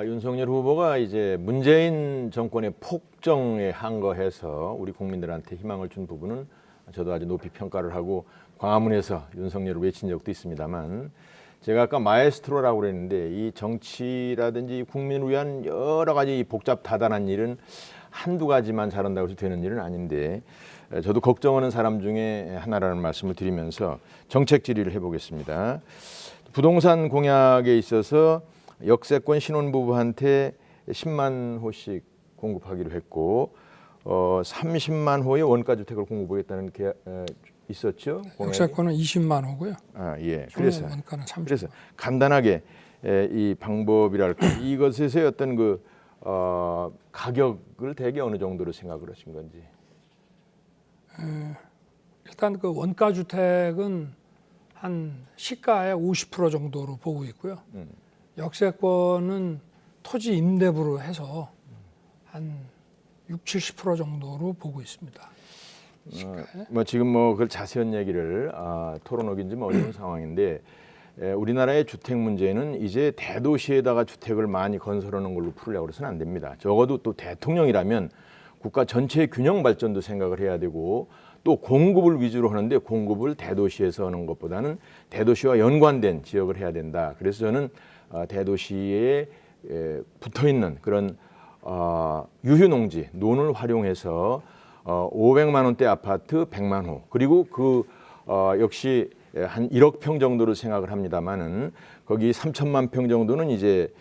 윤석열 후보가 이제 문재인 정권의 폭정에 한거해서 우리 국민들한테 희망을 준 부분은 저도 아주 높이 평가를 하고 광화문에서 윤석열을 외친 적도 있습니다만, 제가 아까 마에스트로라고 그랬는데 이 정치라든지 국민을 위한 여러 가지 복잡 다단한 일은 한두 가지만 잘한다고 해서 되는 일은 아닌데, 저도 걱정하는 사람 중에 하나라는 말씀을 드리면서 정책 질의를 해보겠습니다. 부동산 공약에 있어서 역세권 신혼부부한테 10만 호씩 공급하기로 했고 30만 호의 원가주택을 공급하겠다는 계약 있었죠. 역세권은 20만 호고요. 예. 원가는 30만. 그래서 간단하게 이 방법이랄까 이것에서의 어떤 그 가격을 대개 어느 정도로 생각을 하신 건지. 일단 그 원가 주택은 한 시가의 50% 정도로 보고 있고요. 역세권은 토지 임대부로 해서 한 60-70% 정도로 보고 있습니다. 뭐 지금 뭐 그걸 자세한 얘기를 토론하기는 좀 어려운 상황인데, 우리나라의 주택 문제는 이제 대도시에다가 주택을 많이 건설하는 걸로 풀려고 해서는 안 됩니다. 적어도 또 대통령이라면 국가 전체의 균형 발전도 생각을 해야 되고, 또 공급을 위주로 하는데 공급을 대도시에서 하는 것보다는 대도시와 연관된 지역을 해야 된다. 그래서 저는 대도시에 붙어 있는 그런 유휴농지, 논을 활용해서 500만 원대 아파트 100만 호, 그리고 그 역시 한 1억 평 정도로 생각을 합니다만은 거기 3천만 평 정도는 이제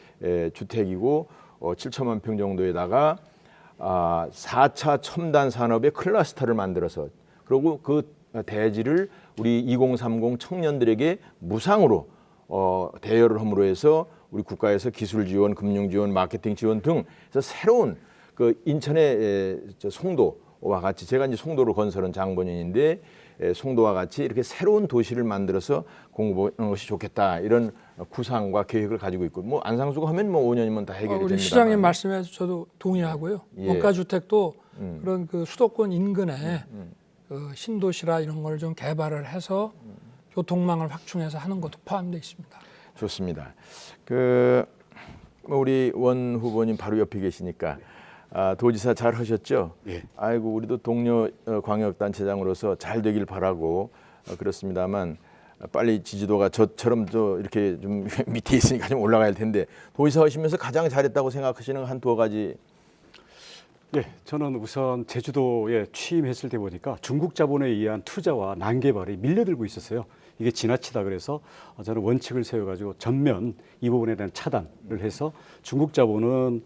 주택이고 7천만 평 정도에다가 4차 첨단 산업의 클러스터를 만들어서 그리고 그 대지를 우리 2030 청년들에게 무상으로 대여를 함으로 해서 우리 국가에서 기술 지원, 금융 지원, 마케팅 지원 등 해서 새로운 그 인천의 송도와 같이 제가 이제 송도를 건설한 장본인인데 송도와 같이 이렇게 새로운 도시를 만들어서 공부하는 것이 좋겠다 이런 구상과 계획을 가지고 있고 뭐 안상수가 하면 뭐 5년이면 다 해결이 됩니다. 우리 시장님 말씀에 저도 동의하고요. 예. 원가 주택도 그런 그 수도권 인근에 그 신도시라 이런 걸 좀 개발을 해서 교통망을 확충해서 하는 것도 포함되어 있습니다. 좋습니다. 우리 원 후보님 바로 옆에 계시니까 도지사 잘 하셨죠? 예. 아이고 우리도 동료 광역단체장으로서 잘 되길 바라고 그렇습니다만 빨리 지지도가 저처럼 이렇게 좀 밑에 있으니까 좀 올라가야 할 텐데 도지사 하시면서 가장 잘했다고 생각하시는 한 두어 가지. 예, 저는 우선 제주도에 취임했을 때 보니까 중국 자본에 의한 투자와 난개발이 밀려들고 있었어요. 이게 지나치다 그래서 저는 원칙을 세워가지고 전면 이 부분에 대한 차단을 해서 중국 자본은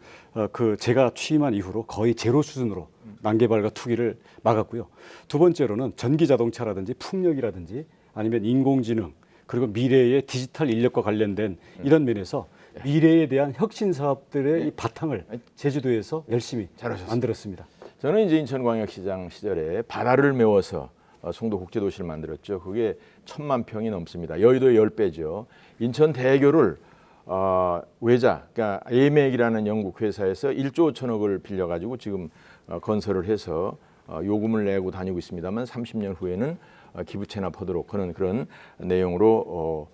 제가 취임한 이후로 거의 제로 수준으로 난개발과 투기를 막았고요. 두 번째로는 전기 자동차라든지 풍력이라든지 아니면 인공지능 그리고 미래의 디지털 인력과 관련된 이런 면에서 미래에 대한 혁신 사업들의 이 바탕을 제주도에서 열심히 만들었습니다. 저는 이제 인천광역시장 시절에 바다를 메워서 송도 국제도시를 만들었죠. 그게 1,000만 평이 넘습니다. 여의도의 10배죠. 인천 대교를 외자, 그러니까 AMEC이라는 영국 회사에서 1조 5천억을 빌려가지고 지금 건설을 해서 요금을 내고 다니고 있습니다만 30년 후에는 기부 체납하도록 하는 그런 내용으로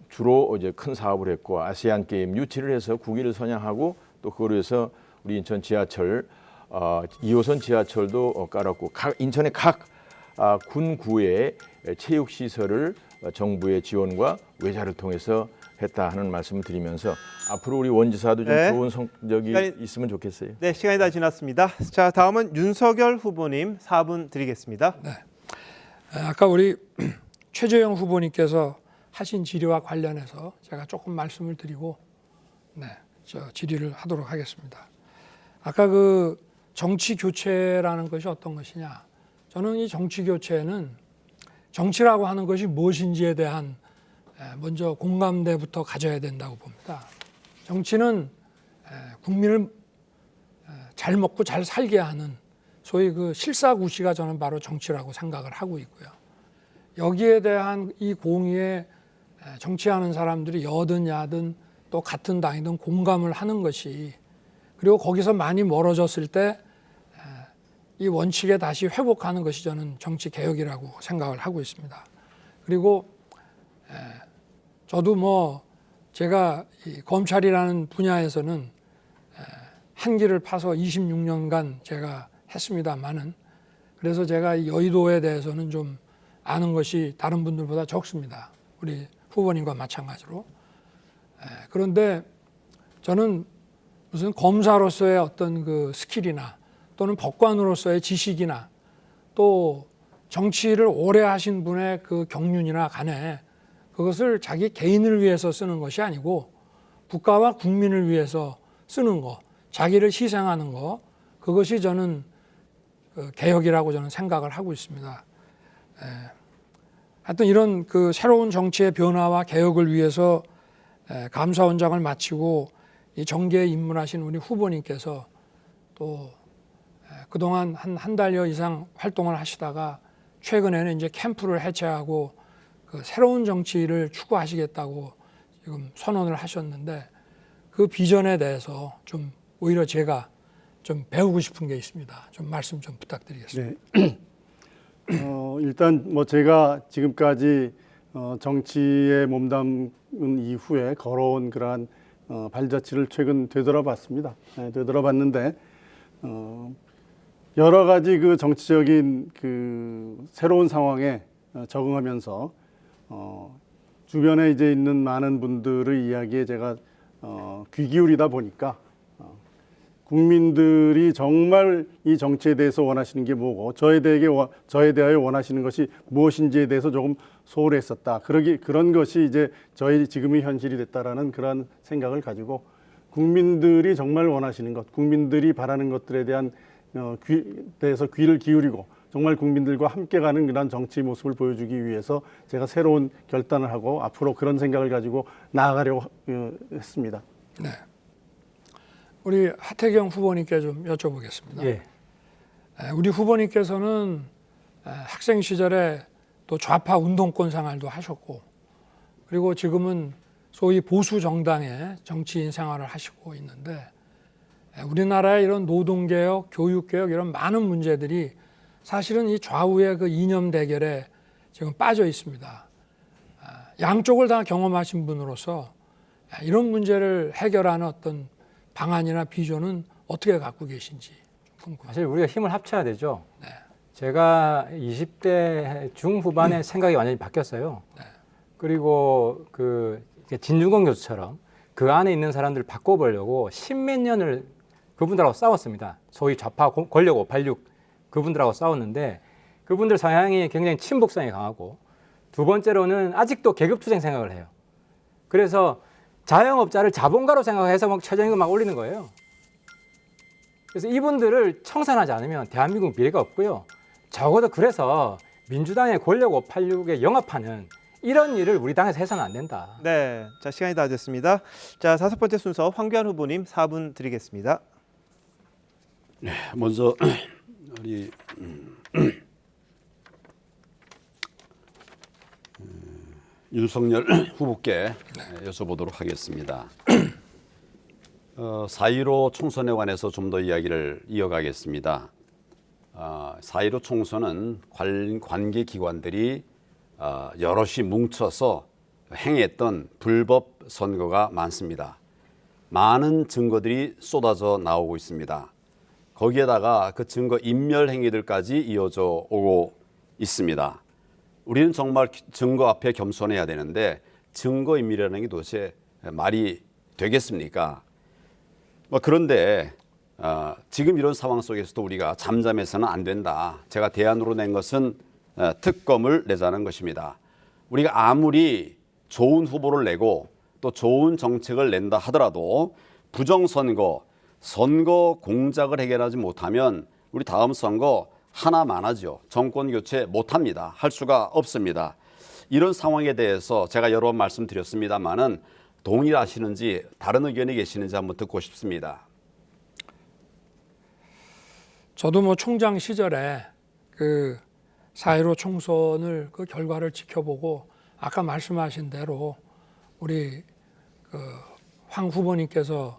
주로 이제 큰 사업을 했고 아시안 게임 유치를 해서 국위를 선양하고 또 그거로 해서 우리 인천 지하철 2호선 지하철도 깔았고 인천의 각 군구의 체육 시설을 정부의 지원과 외자를 통해서 했다 하는 말씀을 드리면서 앞으로 우리 원지사도 좀 네. 좋은 성적이 있으면 좋겠어요. 네, 시간이 다 지났습니다. 자, 다음은 윤석열 후보님 4분 드리겠습니다. 아까 우리 최재형 후보님께서 하신 질의와 관련해서 제가 조금 말씀을 드리고 질의를 하도록 하겠습니다. 아까 그 정치 교체라는 것이 어떤 것이냐? 저는 이 정치 교체는 정치라고 하는 것이 무엇인지에 대한 먼저 공감대부터 가져야 된다고 봅니다. 정치는 국민을 잘 먹고 잘 살게 하는 소위 그 실사구시가 저는 바로 정치라고 생각을 하고 있고요. 여기에 대한 이 공의에 정치하는 사람들이 여든 야든 또 같은 당이든 공감을 하는 것이 그리고 거기서 많이 멀어졌을 때 이 원칙에 다시 회복하는 것이 저는 정치 개혁이라고 생각을 하고 있습니다. 그리고 저도 뭐 제가 이 검찰이라는 분야에서는 한 길을 파서 26년간 제가 했습니다만은 그래서 제가 여의도에 대해서는 좀 아는 것이 다른 분들보다 적습니다. 우리 후보님과 마찬가지로. 그런데 저는 무슨 검사로서의 어떤 그 스킬이나 또는 법관으로서의 지식이나 또 정치를 오래 하신 분의 그 경륜이나 간에 그것을 자기 개인을 위해서 쓰는 것이 아니고 국가와 국민을 위해서 쓰는 거, 자기를 희생하는 거, 그것이 저는 개혁이라고 저는 생각을 하고 있습니다. 하여튼 이런 그 새로운 정치의 변화와 개혁을 위해서 감사원장을 마치고 이 정계에 입문하신 우리 후보님께서 또 그동안 한 달여 이상 활동을 하시다가 최근에는 이제 캠프를 해체하고 그 새로운 정치를 추구하시겠다고 지금 선언을 하셨는데 그 비전에 대해서 좀 오히려 제가 좀 배우고 싶은 게 있습니다. 좀 말씀 좀 부탁드리겠습니다. 네. 일단 뭐 제가 지금까지 정치에 몸담은 이후에 걸어온 그러한 발자취를 최근 되돌아봤습니다. 되돌아봤는데 여러 가지 그 정치적인 그 새로운 상황에 적응하면서 주변에 이제 있는 많은 분들의 이야기에 제가 귀 기울이다 보니까 국민들이 정말 이 정치에 대해서 원하시는 게 뭐고 저에 대하여 원하시는 것이 무엇인지에 대해서 조금 소홀했었다. 그런 것이 이제 저희 지금의 현실이 됐다라는 그런 생각을 가지고 국민들이 정말 원하시는 것, 국민들이 바라는 것들에 대한 대해서 귀를 기울이고 정말 국민들과 함께 가는 그런 정치 모습을 보여주기 위해서 제가 새로운 결단을 하고 앞으로 그런 생각을 가지고 나아가려고 했습니다. 네. 우리 하태경 후보님께 좀 여쭤보겠습니다. 예. 우리 후보님께서는 학생 시절에 또 좌파 운동권 생활도 하셨고, 그리고 지금은 소위 보수 정당의 정치인 생활을 하시고 있는데, 우리나라의 이런 노동개혁, 교육개혁 이런 많은 문제들이 사실은 이 좌우의 그 이념 대결에 지금 빠져 있습니다. 양쪽을 다 경험하신 분으로서 이런 문제를 해결하는 어떤 방안이나 비전은 어떻게 갖고 계신지 좀 궁금합니다. 사실 우리가 힘을 합쳐야 되죠. 제가 20대 중후반에 생각이 완전히 바뀌었어요. 그리고 그 진중권 교수처럼 그 안에 있는 사람들을 바꿔보려고 십몇 년을 그분들하고 싸웠습니다. 소위 좌파 권력 586 그분들하고 싸웠는데, 그분들 성향이 굉장히 친북성이 강하고, 두 번째로는 아직도 계급투쟁 생각을 해요. 그래서 자영업자를 자본가로 생각해서 막 최저임금 막 올리는 거예요. 그래서 이분들을 청산하지 않으면 대한민국 미래가 없고요. 적어도 그래서 민주당의 권력 586에 영합하는 이런 일을 우리 당에서 해서는 안 된다. 네, 자 시간이 다 됐습니다. 자 5번째 순서 황교안 후보님 4분 드리겠습니다. 먼저 우리 윤석열 후보께 여쭤보도록 하겠습니다. 4.15 총선에 관해서 좀 더 이야기를 이어가겠습니다. 4.15 총선은 관계기관들이 여럿이 뭉쳐서 행했던 불법 선거가 많습니다. 많은 증거들이 쏟아져 나오고 있습니다. 거기에다가 그 증거 인멸 행위들까지 이어져 오고 있습니다. 우리는 정말 증거 앞에 겸손해야 되는데 증거 인멸이라는 게 도대체 말이 되겠습니까? 그런데 지금 이런 상황 속에서도 우리가 잠잠해서는 안 된다. 제가 대안으로 낸 것은 특검을 내자는 것입니다. 우리가 아무리 좋은 후보를 내고 또 좋은 정책을 낸다 하더라도 부정선거, 선거 공작을 해결하지 못하면 우리 다음 선거 하나 많아지요. 정권 교체 못합니다. 할 수가 없습니다. 이런 상황에 대해서 제가 여러 번 말씀드렸습니다만은 동의하시는지 다른 의견이 계시는지 한번 듣고 싶습니다. 저도 뭐 총장 시절에 그 4.15 총선을 그 결과를 지켜보고 아까 말씀하신 대로 우리 그 황 후보님께서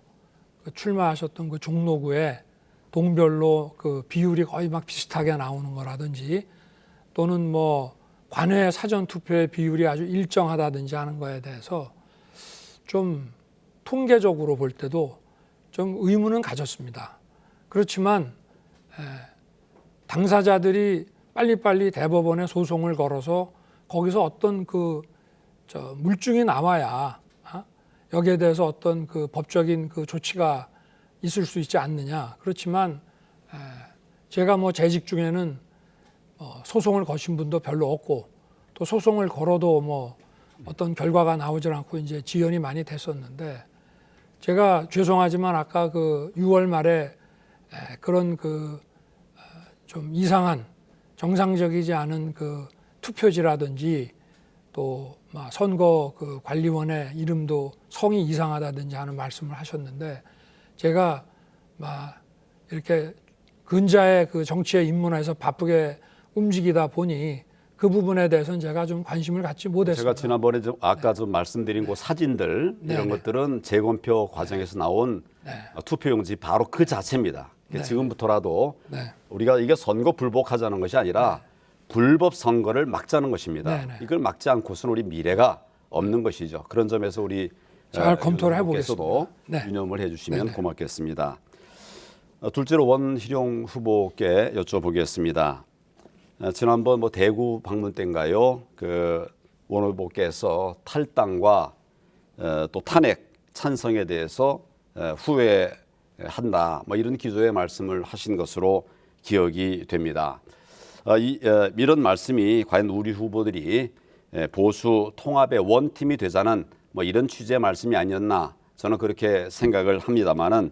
그 출마하셨던 그 종로구에 동별로 그 비율이 거의 막 비슷하게 나오는 거라든지 또는 뭐 관외 사전 투표의 비율이 아주 일정하다든지 하는 거에 대해서 좀 통계적으로 볼 때도 좀 의문은 가졌습니다. 그렇지만 당사자들이 빨리빨리 대법원에 소송을 걸어서 거기서 어떤 그 물증이 나와야 여기에 대해서 어떤 그 법적인 그 조치가 있을 수 있지 않느냐. 그렇지만 제가 뭐 재직 중에는 소송을 거신 분도 별로 없고 또 소송을 걸어도 뭐 어떤 결과가 나오질 않고 이제 지연이 많이 됐었는데, 제가 죄송하지만 아까 그 6월 말에 그런 그 좀 이상한 정상적이지 않은 그 투표지라든지 또 선거 그 관리원의 이름도 성이 이상하다든지 하는 말씀을 하셨는데, 제가 막 이렇게 근자의 그 정치에 입문해서 바쁘게 움직이다 보니 그 부분에 대해서는 제가 좀 관심을 갖지 못했습니다. 제가 지난번에 아까 좀 말씀드린 그 사진들 이런 것들은 재검표 과정에서 나온 투표용지 바로 그 자체입니다. 지금부터라도 우리가 이게 선거 불복하자는 것이 아니라 불법 선거를 막자는 것입니다. 이걸 막지 않고서는 우리 미래가 없는 것이죠. 그런 점에서 우리 잘 검토를 해보겠습니다. 유념을 해주시면 고맙겠습니다. 둘째로 원희룡 후보께 여쭤보겠습니다. 지난번 뭐 대구 방문 때인가요? 그 원 후보께서 탈당과 또 탄핵 찬성에 대해서 후회한다. 뭐 이런 기조의 말씀을 하신 것으로 기억이 됩니다. 이런 말씀이 과연 우리 후보들이 보수 통합의 원팀이 되자는 뭐 이런 취지의 말씀이 아니었나 저는 그렇게 생각을 합니다만은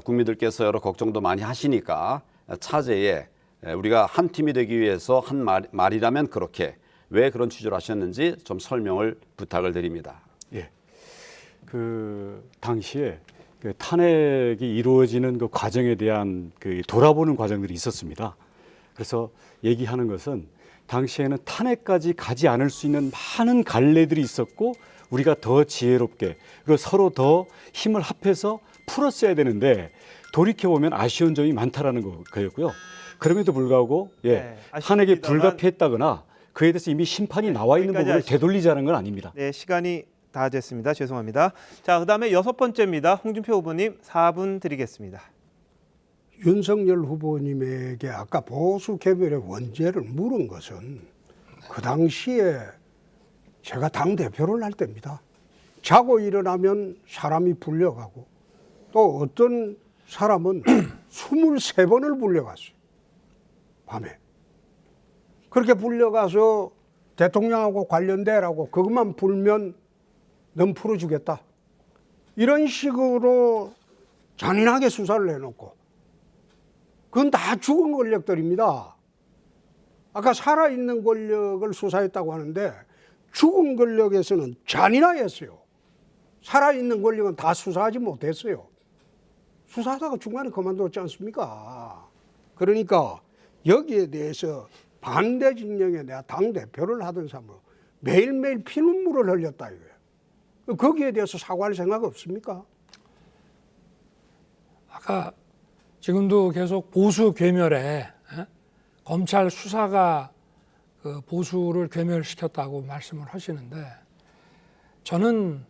국민들께서 여러 걱정도 많이 하시니까 차제에 우리가 한 팀이 되기 위해서 한 말이라면 그렇게 왜 그런 취지로 하셨는지 좀 설명을 부탁을 드립니다. 예. 그 당시에 그 탄핵이 이루어지는 그 과정에 대한 그 돌아보는 과정들이 있었습니다. 그래서 얘기하는 것은 당시에는 탄핵까지 가지 않을 수 있는 많은 갈래들이 있었고 우리가 더 지혜롭게 그리고 서로 더 힘을 합해서 풀었어야 되는데 돌이켜 보면 아쉬운 점이 많다라는 거였고요. 그럼에도 불구하고 네, 탄핵이 아쉽습니다만- 불가피했다거나 그에 대해서 이미 심판이 나와 있는 여기까지 부분을 하시죠. 되돌리자는 건 아닙니다. 네, 시간이 다 됐습니다. 죄송합니다. 자, 그다음에 6번째입니다. 홍준표 후보님 4분 드리겠습니다. 윤석열 후보님에게 아까 보수 개별의 원죄를 물은 것은 그 당시에 제가 당대표를 할 때입니다. 자고 일어나면 사람이 불려가고 또 어떤 사람은 23번을 불려갔어요. 밤에. 그렇게 불려가서 대통령하고 관련돼라고 그것만 불면 넌 풀어주겠다. 이런 식으로 잔인하게 수사를 해놓고 그건 다 죽은 권력들입니다. 아까 살아있는 권력을 수사했다고 하는데 죽은 권력에서는 잔인하였어요. 살아있는 권력은 다 수사하지 못했어요. 수사하다가 중간에 그만뒀지 않습니까? 그러니까 여기에 대해서 반대 진영에 내가 당대표를 하던 사람으로 매일매일 피눈물을 흘렸다 이거예요. 거기에 대해서 사과할 생각 없습니까? 아까 지금도 계속 보수 괴멸에 검찰 수사가 그 보수를 괴멸시켰다고 말씀을 하시는데 저는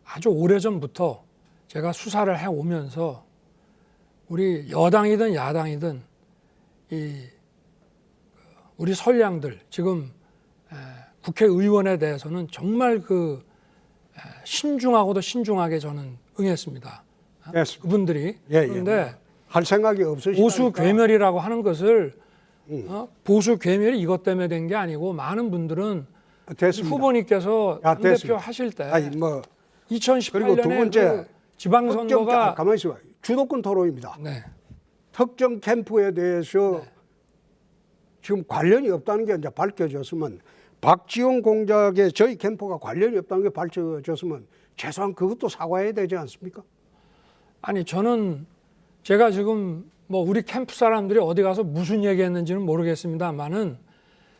아주 오래전부터 제가 수사를 해오면서 우리 여당이든 야당이든 우리 선량들 지금 국회의원에 대해서는 정말 그 신중하고도 신중하게 저는 응했습니다. 됐습니다. 그분들이 예, 그런데 할 생각이 없으시니까 보수 괴멸이라고 하는 것을 보수 괴멸이 이것 때문에 된 게 아니고 많은 분들은 됐습니다. 후보님께서 야, 당대표 됐습니다. 하실 때 아니 뭐 2018년에 그리고 두 번째 지방선거가 가만히 있어봐. 주도권 토론입니다. 네. 특정 캠프에 대해서 지금 관련이 없다는 게 이제 밝혀졌으면 박지원 공작에 저희 캠프가 관련이 없다는 게 밝혀졌으면 최소한 그것도 사과해야 되지 않습니까? 아니 저는 제가 지금 뭐 우리 캠프 사람들이 어디 가서 무슨 얘기했는지는 모르겠습니다만은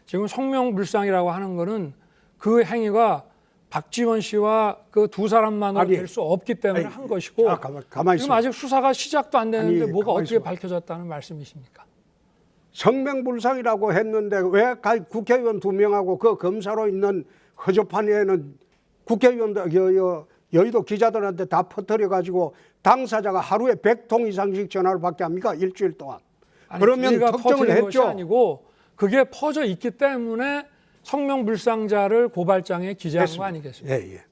지금 성명불상이라고 하는 거는 그 행위가 박지원 씨와 그 두 사람만으로 아니, 될 수 없기 때문에 아니, 한 것이고 자, 가만히 지금 있어봐. 아직 수사가 시작도 안 되는데 아니, 뭐가 가만히 어떻게 있어봐. 밝혀졌다는 말씀이십니까? 성명불상이라고 했는데 왜 국회의원 2명하고 그 검사로 있는 허접한 애는 국회의원들 여의도 기자들한테 다 퍼뜨려 가지고 당사자가 하루에 100통 이상씩 전화를 받게 합니까? 일주일 동안. 아니, 그러면 저희가 특정을 퍼뜨린 것이 했죠. 아니고 그게 퍼져 있기 때문에 성명불상자를 고발장에 기재한 거 아니겠습니까? 예, 예.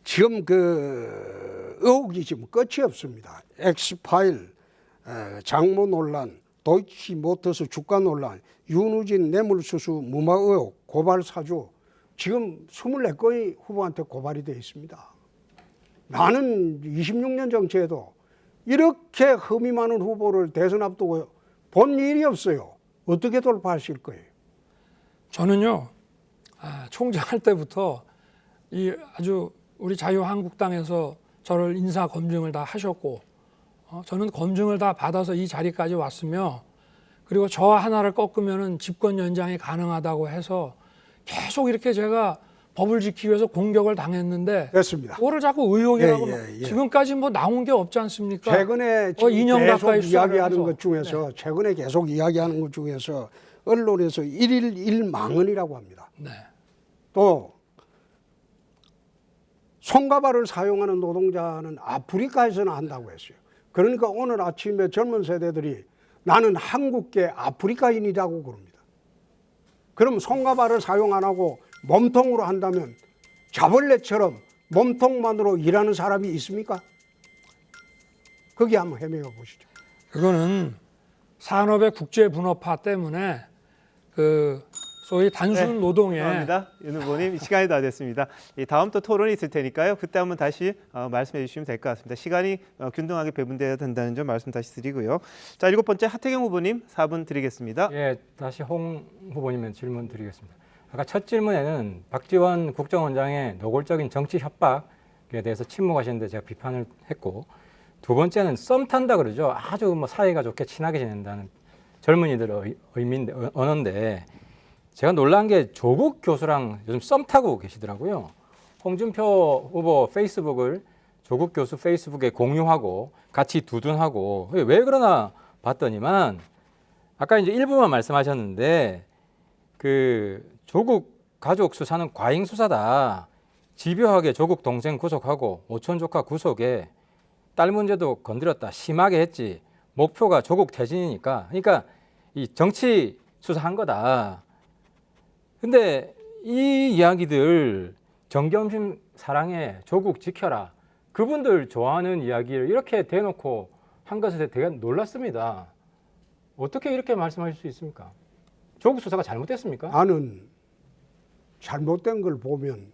지금 그 의혹이 지금 끝이 없습니다. 엑스파일, 장모 논란, 도이치모터스 주가 논란, 윤우진 뇌물수수 무마 의혹, 고발 사주 지금 24건이 후보한테 고발이 되어 있습니다. 나는 26년 정치에도 이렇게 흠이 많은 후보를 대선 앞두고 본 일이 없어요. 어떻게 돌파하실 거예요? 저는요 총장할 때부터 이 아주 우리 자유한국당에서 저를 인사 검증을 다 하셨고 저는 검증을 다 받아서 이 자리까지 왔으며 그리고 저 하나를 꺾으면은 집권 연장이 가능하다고 해서 계속 이렇게 제가 법을 지키기 위해서 공격을 당했는데 됐습니다. 그거를 자꾸 의혹이라고 예. 지금까지 뭐 나온 게 없지 않습니까? 최근에 지금 2년 계속 가까이 이야기하는 수사를 것 중에서 최근에 계속 이야기하는 것 중에서 언론에서 일일 일망언이라고 합니다. 네. 또 손가발을 사용하는 노동자는 아프리카에서는 한다고 했어요. 그러니까 오늘 아침에 젊은 세대들이 나는 한국계 아프리카인이라고 그럽니다. 그럼 손가발을 사용 안 하고 몸통으로 한다면 자벌레처럼 몸통만으로 일하는 사람이 있습니까? 거기 한번 헤매어 보시죠. 그거는 산업의 국제 분업화 때문에 그 소위 단순 노동에 죄송합니다. 윤 후보님 시간이 다 됐습니다. 다음 또 토론이 있을 테니까요. 그때 한번 다시 말씀해 주시면 될 것 같습니다. 시간이 균등하게 배분돼야 된다는 점 말씀 다시 드리고요. 자, 7번째 하태경 후보님 4분 드리겠습니다. 예, 다시 홍 후보님의 질문 드리겠습니다. 아까 첫 질문에는 박지원 국정원장의 노골적인 정치 협박에 대해서 침묵하셨는데 제가 비판을 했고, 두 번째는 썸 탄다 그러죠. 아주 뭐 사이가 좋게 친하게 지낸다는 젊은이들의 언어인데, 제가 놀란 게 조국 교수랑 요즘 썸 타고 계시더라고요. 홍준표 후보 페이스북을 조국 교수 페이스북에 공유하고 같이 두둔하고, 왜 그러나 봤더니만 아까 이제 일부만 말씀하셨는데, 그 조국 가족 수사는 과잉 수사다. 집요하게 조국 동생 구속하고 오촌 조카 구속에 딸 문제도 건드렸다. 심하게 했지. 목표가 조국 퇴진이니까. 그러니까 이 정치 수사한 거다. 근데 이 이야기들 정겸심 사랑해, 조국 지켜라. 그분들 좋아하는 이야기를 이렇게 대놓고 한 것에 되게 놀랐습니다. 어떻게 이렇게 말씀하실 수 있습니까? 조국 수사가 잘못됐습니까? 나는 잘못된 걸 보면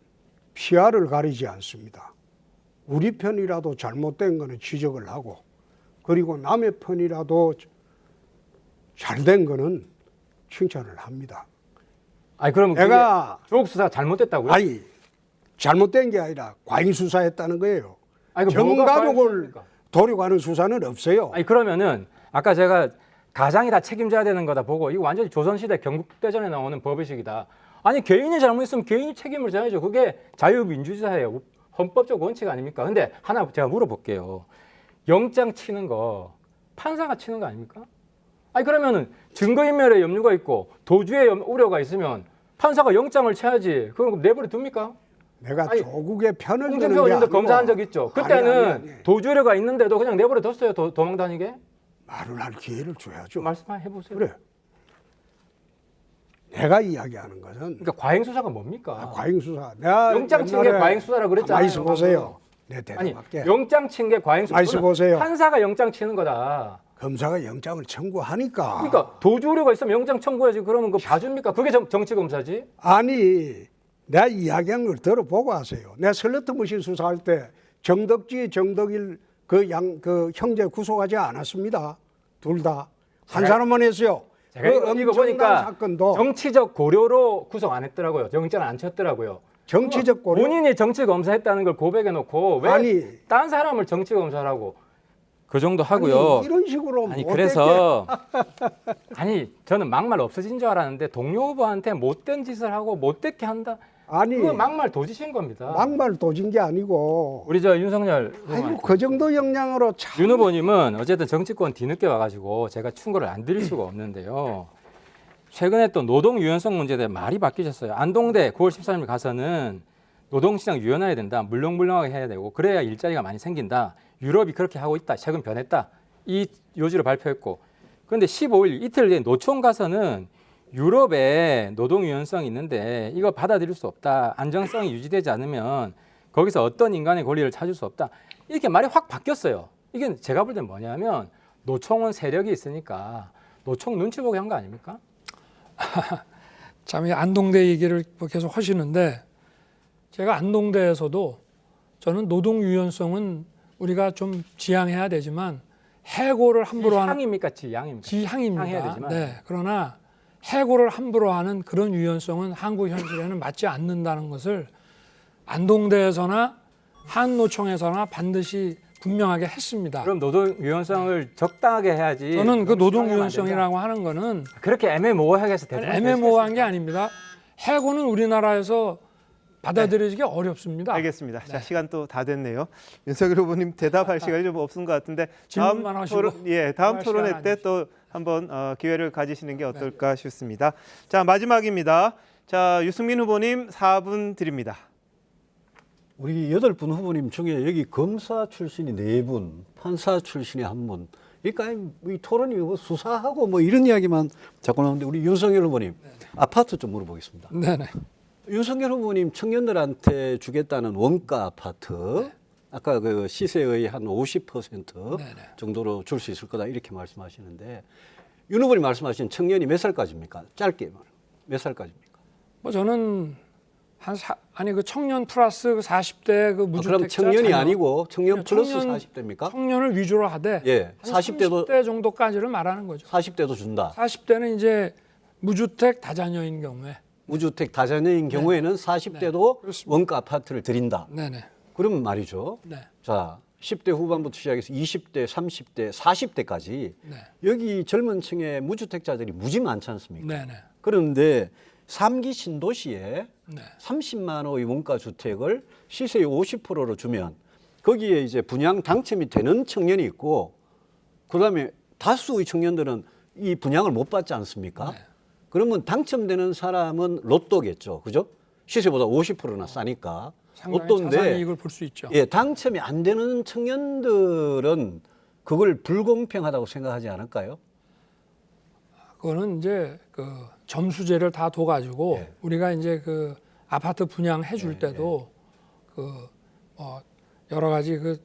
피아를 가리지 않습니다. 우리 편이라도 잘못된 거는 지적을 하고, 그리고 남의 편이라도 잘된 거는 칭찬을 합니다. 아니 그러면 내가 조국 수사가 잘못됐다고요? 아니 잘못된 게 아니라 과잉 수사했다는 거예요. 아니, 그 뭐가 정가족을 과잉수사입니까? 도려가는 수사는 없어요. 아니 그러면은 아까 제가 가장이 다 책임져야 되는 거다 보고, 이거 완전히 조선시대 경국대전에 나오는 법의식이다. 아니 개인이 잘못했으면 개인이 책임을 져야죠. 그게 자유민주주의예요. 헌법적 원칙 아닙니까? 근데 하나 제가 물어볼게요. 영장 치는 거 판사가 치는 거 아닙니까? 아니 그러면은 증거인멸에 염려가 있고 도주에 우려가 있으면 판사가 영장을 쳐야지. 그럼 내버려 둡니까? 내가 아니, 조국의 편을 드는 게 홍준표 의원님도 아니고. 검사한 적 있죠. 그때는 아니. 도주 우려가 있는데도 그냥 내버려 뒀어요. 도망 다니게. 말을 할 기회를 줘야죠. 말씀해 보세요. 그래. 내가 이야기하는 것은 그러니까 과잉 수사가 뭡니까? 과잉 수사. 내가 영장 친 게 옛날에 과잉 수사라 그랬잖아요. 가만히 있어 보세요. 내 아니 대답할게. 영장 친 게 과잉 수사. 가만히 있어 보세요. 판사가 영장 치는 거다. 검사가 영장을 청구하니까. 그러니까 도주 우려가 있으면 영장 청구해야지. 그러면 그거 봐줍니까? 그게 정치 검사지. 아니, 내가 이야기한 걸 들어보고 하세요. 내가 슬러트 머신 수사할 때 정덕일 그 형제 구속하지 않았습니다. 둘 다. 한 사람만 했어요. 제가 그 이거 엄청난 보니까 사건도 정치적 고려로 구속 안 했더라고요. 영장 안 쳤더라고요. 정치적 고려. 본인이 정치 검사했다는 걸 고백해 놓고 왜 아니. 딴 사람을 정치 검사라고 그 정도 하고요. 아니, 이런 식으로 아니 못됐게. 그래서 아니 저는 막말 없어진 줄 알았는데 동료 후보한테 못된 짓을 하고 못되게 한다. 아니, 그거 막말 도지신 겁니다. 막말 도진 게 아니고. 우리 저 윤석열 아이고, 그 정도 역량으로 참. 윤 후보님은 어쨌든 정치권 뒤늦게 와가지고 제가 충고를 안 드릴 수가 없는데요. 최근에 또 노동 유연성 문제에 대해 말이 바뀌셨어요. 안동대 9월 13일 가서는 노동시장 유연해야 된다. 물렁물렁하게 해야 되고 그래야 일자리가 많이 생긴다. 유럽이 그렇게 하고 있다. 최근 변했다. 이 요지를 발표했고, 그런데 15일 이틀 뒤에 노총 가서는 유럽에 노동 유연성이 있는데 이거 받아들일 수 없다. 안정성이 유지되지 않으면 거기서 어떤 인간의 권리를 찾을 수 없다. 이렇게 말이 확 바뀌었어요. 이게 제가 볼 땐 뭐냐면 노총은 세력이 있으니까 노총 눈치 보게 한 거 아닙니까? 참 이 안동대 얘기를 계속 하시는데, 제가 안동대에서도 저는 노동 유연성은 우리가 좀 지향해야 되지만 해고를 함부로 하는 지향입니까? 지향입니까? 지향입니다. 지향해야 되지만. 네, 그러나 해고를 함부로 하는 그런 유연성은 한국 현실에는 맞지 않는다는 것을 안동대에서나 한노총에서나 반드시 분명하게 했습니다. 그럼 노동 유연성을 적당하게 해야지. 저는 그 노동 심하게 하면 안 유연성이라고 된다. 하는 거는 그렇게 애매모호하게 해서 대통령 애매모호한 게 아닙니다. 해고는 우리나라에서 받아들여지기 어렵습니다. 알겠습니다. 자, 시간 또 다 됐네요. 윤석열 후보님 대답할 시간이 좀 없은 것 같은데 질문만 하시고 다음 할 토론회 시간 때 또 한번 기회를 가지시는 게 어떨까 싶습니다. 자, 마지막입니다. 자, 유승민 후보님 4분 드립니다. 우리 8분 후보님 중에 여기 검사 출신이 4분, 판사 출신이 1분. 그러니까 이 토론이 뭐 수사하고 뭐 이런 이야기만 자꾸 나오는데, 우리 윤석열 후보님 아파트 좀 물어보겠습니다. 네네. 윤석열 후보님 청년들한테 주겠다는 원가 아파트, 아까 그 시세의 한 50% 네네. 정도로 줄 수 있을 거다 이렇게 말씀하시는데, 윤 후보님 말씀하신 청년이 몇 살까지입니까? 짧게 몇 살까지입니까? 뭐 저는 그 청년 플러스 그 40대 그 무주택자 그럼 청년이 자녀, 아니고 청년 플러스 청년, 40대입니까? 청년을 위주로 하되 예, 한 40대도 30대 정도까지를 말하는 거죠. 40대도 준다. 40대는 이제 무주택 다자녀인 경우에 무주택 다자녀인 경우에는 40대도 그렇습니다. 원가 아파트를 드린다. 네네. 그러면 말이죠. 네. 자, 10대 후반부터 시작해서 20대, 30대, 40대까지 네. 여기 젊은 층의 무주택자들이 무지 많지 않습니까? 네네. 그런데 3기 신도시에 네. 30만 호의 원가 주택을 시세의 50%로 주면 거기에 이제 분양 당첨이 되는 청년이 있고 그다음에 다수의 청년들은 이 분양을 못 받지 않습니까? 네. 그러면 당첨되는 사람은 로또겠죠. 그죠? 시세보다 50%나 싸니까. 상당히 자산 로또인데 이익을 볼 수 있죠. 예, 당첨이 안 되는 청년들은 그걸 불공평하다고 생각하지 않을까요? 그거는 이제 그 점수제를 다 둬가지고 예. 우리가 이제 그 아파트 분양해 줄 때도 그 뭐 여러 가지 그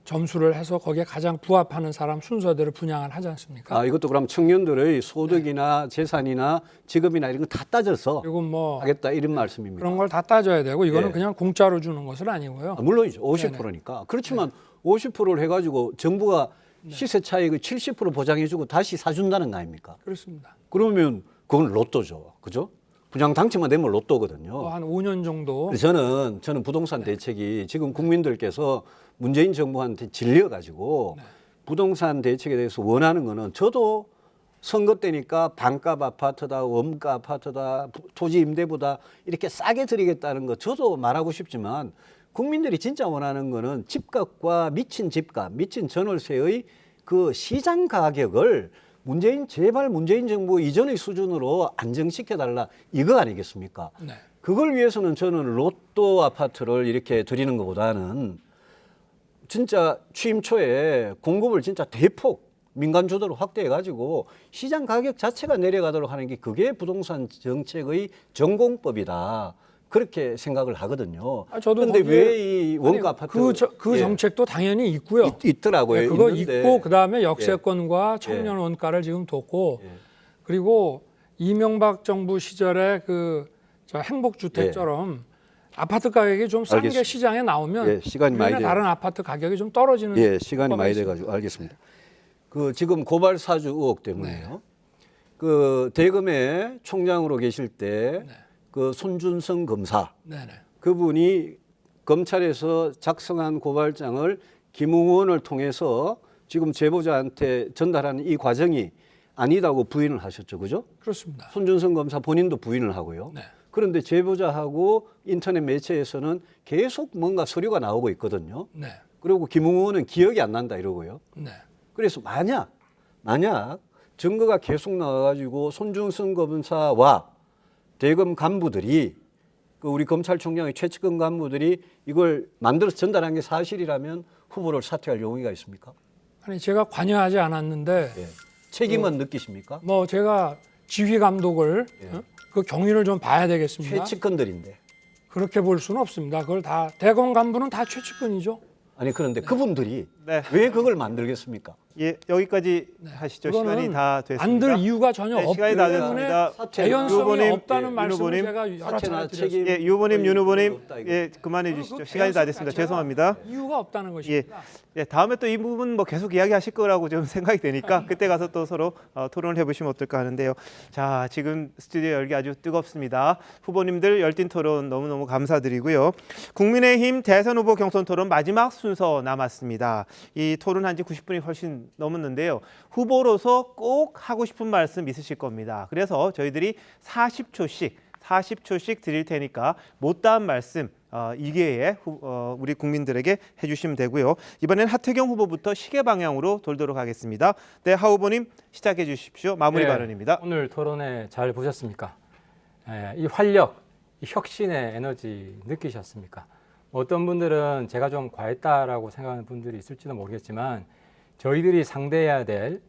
점수를 해서 거기에 가장 부합하는 사람 순서대로 분양을 하지 않습니까? 이것도 그럼 청년들의 소득이나 재산이나 직업이나 이런 거 다 따져서 그리고 뭐 하겠다 이런 말씀입니다. 그런 걸 다 따져야 되고 이거는 예. 그냥 공짜로 주는 것은 아니고요. 물론이죠. 50%니까. 그렇지만 50%를 해가지고 정부가 시세 차익의 70% 보장해주고 다시 사준다는 거 아닙니까? 그렇습니다. 그러면 그건 로또죠. 그죠? 분양 당첨만 되면 로또거든요. 뭐 한 5년 정도. 그래서 저는 부동산 대책이 지금 국민들께서 문재인 정부한테 질려가지고 부동산 대책에 대해서 원하는 거는 저도 선거 때니까 반값 아파트다, 원가 아파트다, 토지 임대보다 이렇게 싸게 드리겠다는 거 저도 말하고 싶지만 국민들이 진짜 원하는 거는 집값과 미친 집값, 미친 전월세의 그 시장 가격을 제발 문재인 정부 이전의 수준으로 안정시켜달라 이거 아니겠습니까? 네. 그걸 위해서는 저는 로또 아파트를 이렇게 드리는 것보다는 진짜 취임 초에 공급을 진짜 대폭 민간 주도로 확대해가지고 시장 가격 자체가 내려가도록 하는 게 그게 부동산 정책의 전공법이다. 그렇게 생각을 하거든요. 저도 그런데 거기에- 왜 이 원가 아니, 아파트 그 예, 정책도 당연히 있고요. 있더라고요. 네, 그거 있는데 있고 그다음에 역세권과 청년 원가를 지금 뒀고 그리고 이명박 정부 시절에 저 행복주택처럼 아파트 가격이 좀 싼 게 알겠습니다. 시장에 나오면 예, 시간이 많이 우리는 돼요. 다른 아파트 가격이 좀 떨어지는 예, 시간이 효과가 많이 있습니다. 돼가지고 알겠습니다. 그 지금 고발 사주 의혹 때문에요. 그 대검의 총장으로 계실 때 그 손준성 검사 네네. 그분이 검찰에서 작성한 고발장을 김웅원을 통해서 지금 제보자한테 전달하는 이 과정이 아니다고 부인을 하셨죠, 그죠? 그렇습니다. 손준성 검사 본인도 부인을 하고요. 네. 그런데 제보자하고 인터넷 매체에서는 계속 뭔가 서류가 나오고 있거든요. 네. 그리고 김웅원은 기억이 안 난다 이러고요. 네. 그래서 만약 증거가 계속 나와가지고 손준성 검사와 대검 간부들이 그 우리 검찰총장의 최측근 간부들이 이걸 만들어서 전달한 게 사실이라면 후보를 사퇴할 용의가 있습니까? 아니 제가 관여하지 않았는데 예. 책임은 느끼십니까? 뭐 제가 지휘 감독을 그 경위를 좀 봐야 되겠습니다. 최측근들인데. 그렇게 볼 수는 없습니다. 그걸 다 대검 간부는 다 최측근이죠. 아니 그런데 그분들이 네. 왜 그걸 만들겠습니까? 예, 여기까지 하시죠. 시간이 그거는 다 됐습니다. 안 들 이유가 전혀 네, 없기 시간이 다 때문에 됐습니다. 재현성이 후보님, 없다는 예, 말씀을 후보님. 제가 여러 사퇴나 차례 드렸습니다. 책임 예, 유 후보님, 윤 후보님, 없다, 이거. 예, 그만해 주시죠. 그 시간이 다 개연성 됐습니다. 자체가 죄송합니다. 이유가 없다는 예, 것입니다. 예, 다음에 또 이 부분 뭐 계속 이야기하실 거라고 좀 생각이 되니까 그때 가서 또 서로 토론을 해보시면 어떨까 하는데요. 자, 지금 스튜디오 열기 아주 뜨겁습니다. 후보님들 열띤 토론 너무너무 감사드리고요. 국민의힘 대선 후보 경선 토론 마지막 순서 남았습니다. 이 토론한 지 90분이 훨씬 넘었는데요. 후보로서 꼭 하고 싶은 말씀 있으실 겁니다. 그래서 저희들이 40초씩 드릴 테니까 못다한 말씀 이 기회에 우리 국민들에게 해주시면 되고요. 이번엔 하태경 후보부터 시계 방향으로 돌도록 하겠습니다. 네, 하 후보님 시작해 주십시오. 마무리 네, 발언입니다. 오늘 토론회 잘 보셨습니까? 이 활력, 이 혁신의 에너지 느끼셨습니까? 어떤 분들은 제가 좀 과했다라고 생각하는 분들이 있을지도 모르겠지만 저희들이 상대해야 될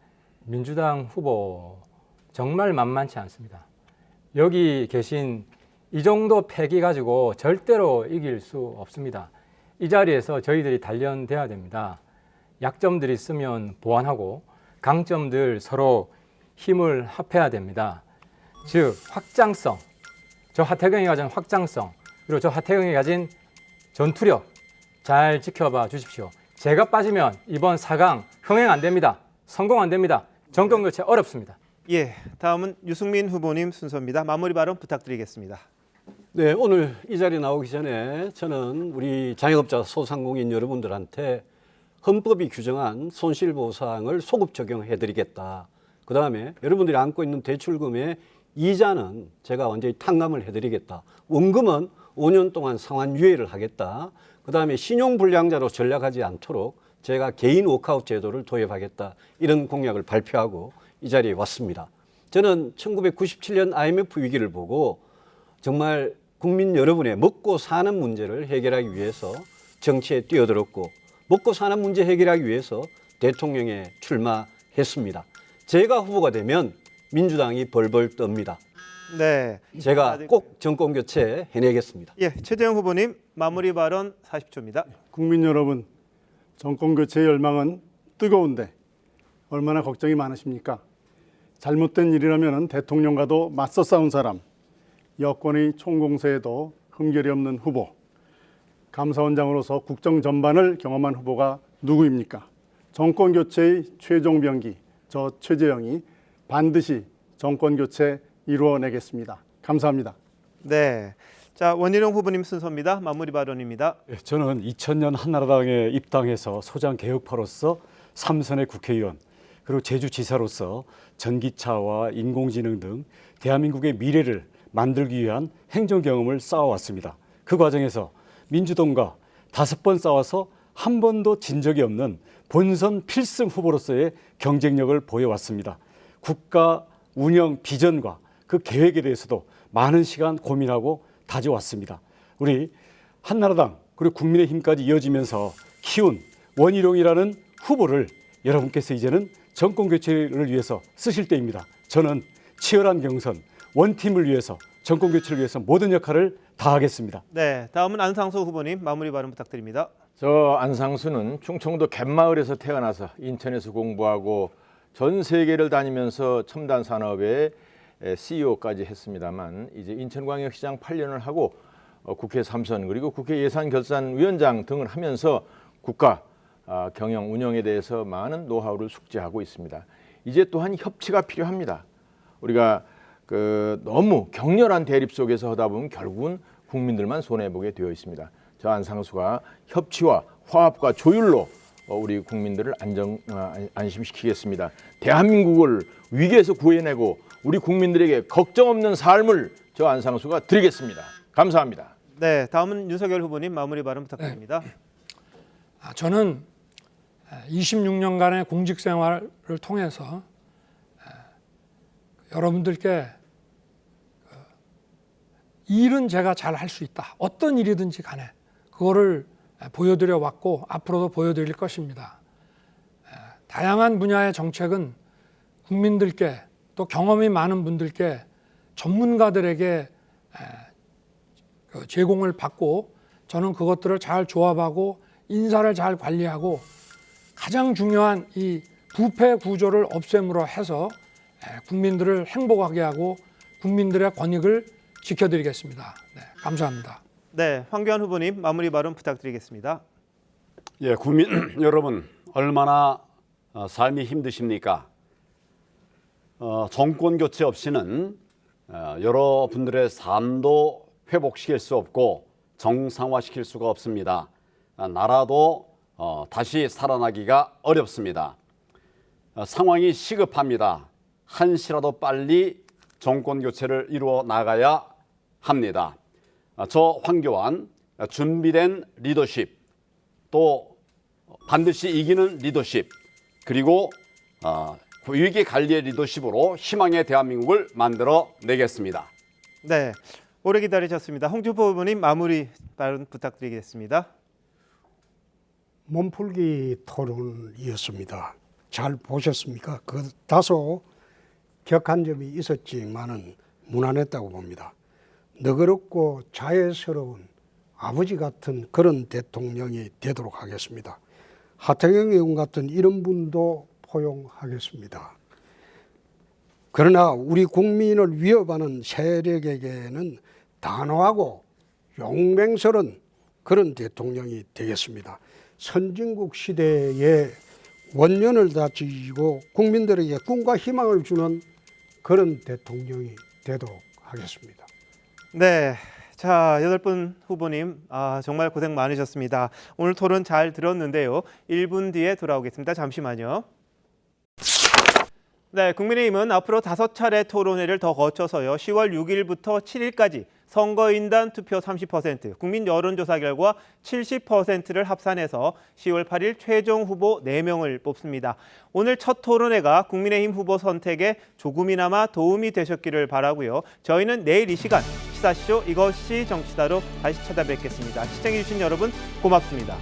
민주당 후보 정말 만만치 않습니다. 여기 계신 이 정도 패기 가지고 절대로 이길 수 없습니다. 이 자리에서 저희들이 단련돼야 됩니다. 약점들 있으면 보완하고 강점들 서로 힘을 합해야 됩니다. 즉 확장성, 저 하태경이 가진 확장성, 그리고 저 하태경이 가진 전투력 잘 지켜봐 주십시오. 제가 빠지면 이번 4강 흥행 안 됩니다. 성공 안 됩니다. 정권 교체 어렵습니다. 예, 다음은 유승민 후보님 순서입니다. 마무리 발언 부탁드리겠습니다. 네, 오늘 이 자리에 나오기 전에 저는 우리 자영업자 소상공인 여러분들한테 헌법이 규정한 손실보상을 소급 적용해드리겠다. 그 다음에 여러분들이 안고 있는 대출금의 이자는 제가 완전히 탕감을 해드리겠다. 원금은 5년 동안 상환 유예를 하겠다. 그 다음에 신용불량자로 전락하지 않도록 제가 개인 워크아웃 제도를 도입하겠다. 이런 공약을 발표하고 이 자리에 왔습니다. 저는 1997년 IMF 위기를 보고 정말 국민 여러분의 먹고 사는 문제를 해결하기 위해서 정치에 뛰어들었고 먹고 사는 문제 해결하기 위해서 대통령에 출마했습니다. 제가 후보가 되면 민주당이 벌벌 떱니다. 네, 제가 꼭 정권 교체 해내겠습니다. 예, 최재형 후보님 마무리 발언 40초입니다. 국민 여러분, 정권 교체의 열망은 뜨거운데 얼마나 걱정이 많으십니까? 잘못된 일이라면 대통령과도 맞서 싸운 사람, 여권의 총공세에도 흠결이 없는 후보, 감사원장으로서 국정 전반을 경험한 후보가 누구입니까? 정권 교체의 최종 병기, 저 최재형이 반드시 정권 교체 이루어내겠습니다. 감사합니다. 네, 자 원희룡 후보님 순서입니다. 마무리 발언입니다. 저는 2000년 한나라당에 입당해서 소장 개혁파로서 3선의 국회의원, 그리고 제주지사로서 전기차와 인공지능 등 대한민국의 미래를 만들기 위한 행정 경험을 쌓아왔습니다. 그 과정에서 민주당과 5번 싸워서 한 번도 진 적이 없는 본선 필승 후보로서의 경쟁력을 보여왔습니다. 국가 운영 비전과 그 계획에 대해서도 많은 시간 고민하고 다져왔습니다. 우리 한나라당 그리고 국민의힘까지 이어지면서 키운 원희룡이라는 후보를 여러분께서 이제는 정권 교체를 위해서 쓰실 때입니다. 저는 치열한 경선, 원팀을 위해서 정권 교체를 위해서 모든 역할을 다하겠습니다. 네, 다음은 안상수 후보님 마무리 발언 부탁드립니다. 저 안상수는 충청도 갯마을에서 태어나서 인천에서 공부하고 전 세계를 다니면서 첨단 산업의 CEO까지 했습니다만 이제 인천광역시장 8년을 하고 국회 3선 그리고 국회 예산결산위원장 등을 하면서 국가 경영 운영에 대해서 많은 노하우를 숙지하고 있습니다. 이제 또한 협치가 필요합니다. 우리가 너무 격렬한 대립 속에서 하다 보면 결국은 국민들만 손해보게 되어 있습니다. 저 안상수가 협치와 화합과 조율로 우리 국민들을 안심시키겠습니다. 대한민국을 위기에서 구해내고 우리 국민들에게 걱정 없는 삶을 저 안상수가 드리겠습니다. 감사합니다. 네, 다음은 윤석열 후보님 마무리 발언 부탁드립니다. 저는 26년간의 공직 생활을 통해서 여러분들께 일은 제가 잘 할 수 있다. 어떤 일이든지 간에 그거를 보여드려 왔고 앞으로도 보여드릴 것입니다. 다양한 분야의 정책은 국민들께 또 경험이 많은 분들께 전문가들에게 제공을 받고 저는 그것들을 잘 조합하고 인사를 잘 관리하고 가장 중요한 이 부패 구조를 없앰으로 해서 국민들을 행복하게 하고 국민들의 권익을 지켜드리겠습니다. 네, 감사합니다. 네, 황교안 후보님 마무리 발언 부탁드리겠습니다. 예, 국민 여러분 얼마나 삶이 힘드십니까? 정권 교체 없이는 여러분들의 삶도 회복시킬 수 없고 정상화시킬 수가 없습니다. 나라도 다시 살아나기가 어렵습니다. 상황이 시급합니다. 한시라도 빨리 정권 교체를 이루어 나가야 합니다. 저 황교안 준비된 리더십, 또 반드시 이기는 리더십, 그리고 위기 관리의 리더십으로 희망의 대한민국을 만들어 내겠습니다. 네, 오래 기다리셨습니다. 홍준표 후보님 마무리 발언 부탁드리겠습니다. 몸풀기 토론이었습니다. 잘 보셨습니까? 그 다소 격한 점이 있었지만은 무난했다고 봅니다. 너그럽고 자애스러운 아버지 같은 그런 대통령이 되도록 하겠습니다. 하태경 의원 같은 이런 분도 포용하겠습니다. 그러나 우리 국민을 위협하는 세력에게는 단호하고 용맹스러운 그런 대통령이 되겠습니다. 선진국 시대의 원년을 다지고 국민들에게 꿈과 희망을 주는 그런 대통령이 되도록 하겠습니다. 네. 자, 8분 후보님, 정말 고생 많으셨습니다. 오늘 토론 잘 들었는데요. 1분 뒤에 돌아오겠습니다. 잠시만요. 네, 국민의힘은 앞으로 5차례 토론회를 더 거쳐서요. 10월 6일부터 7일까지 선거인단 투표 30%, 국민 여론조사 결과 70%를 합산해서 10월 8일 최종 후보 4명을 뽑습니다. 오늘 첫 토론회가 국민의힘 후보 선택에 조금이나마 도움이 되셨기를 바라고요. 저희는 내일 이 시간 시사쇼 이것이 정치다로 다시 찾아뵙겠습니다. 시청해주신 여러분 고맙습니다.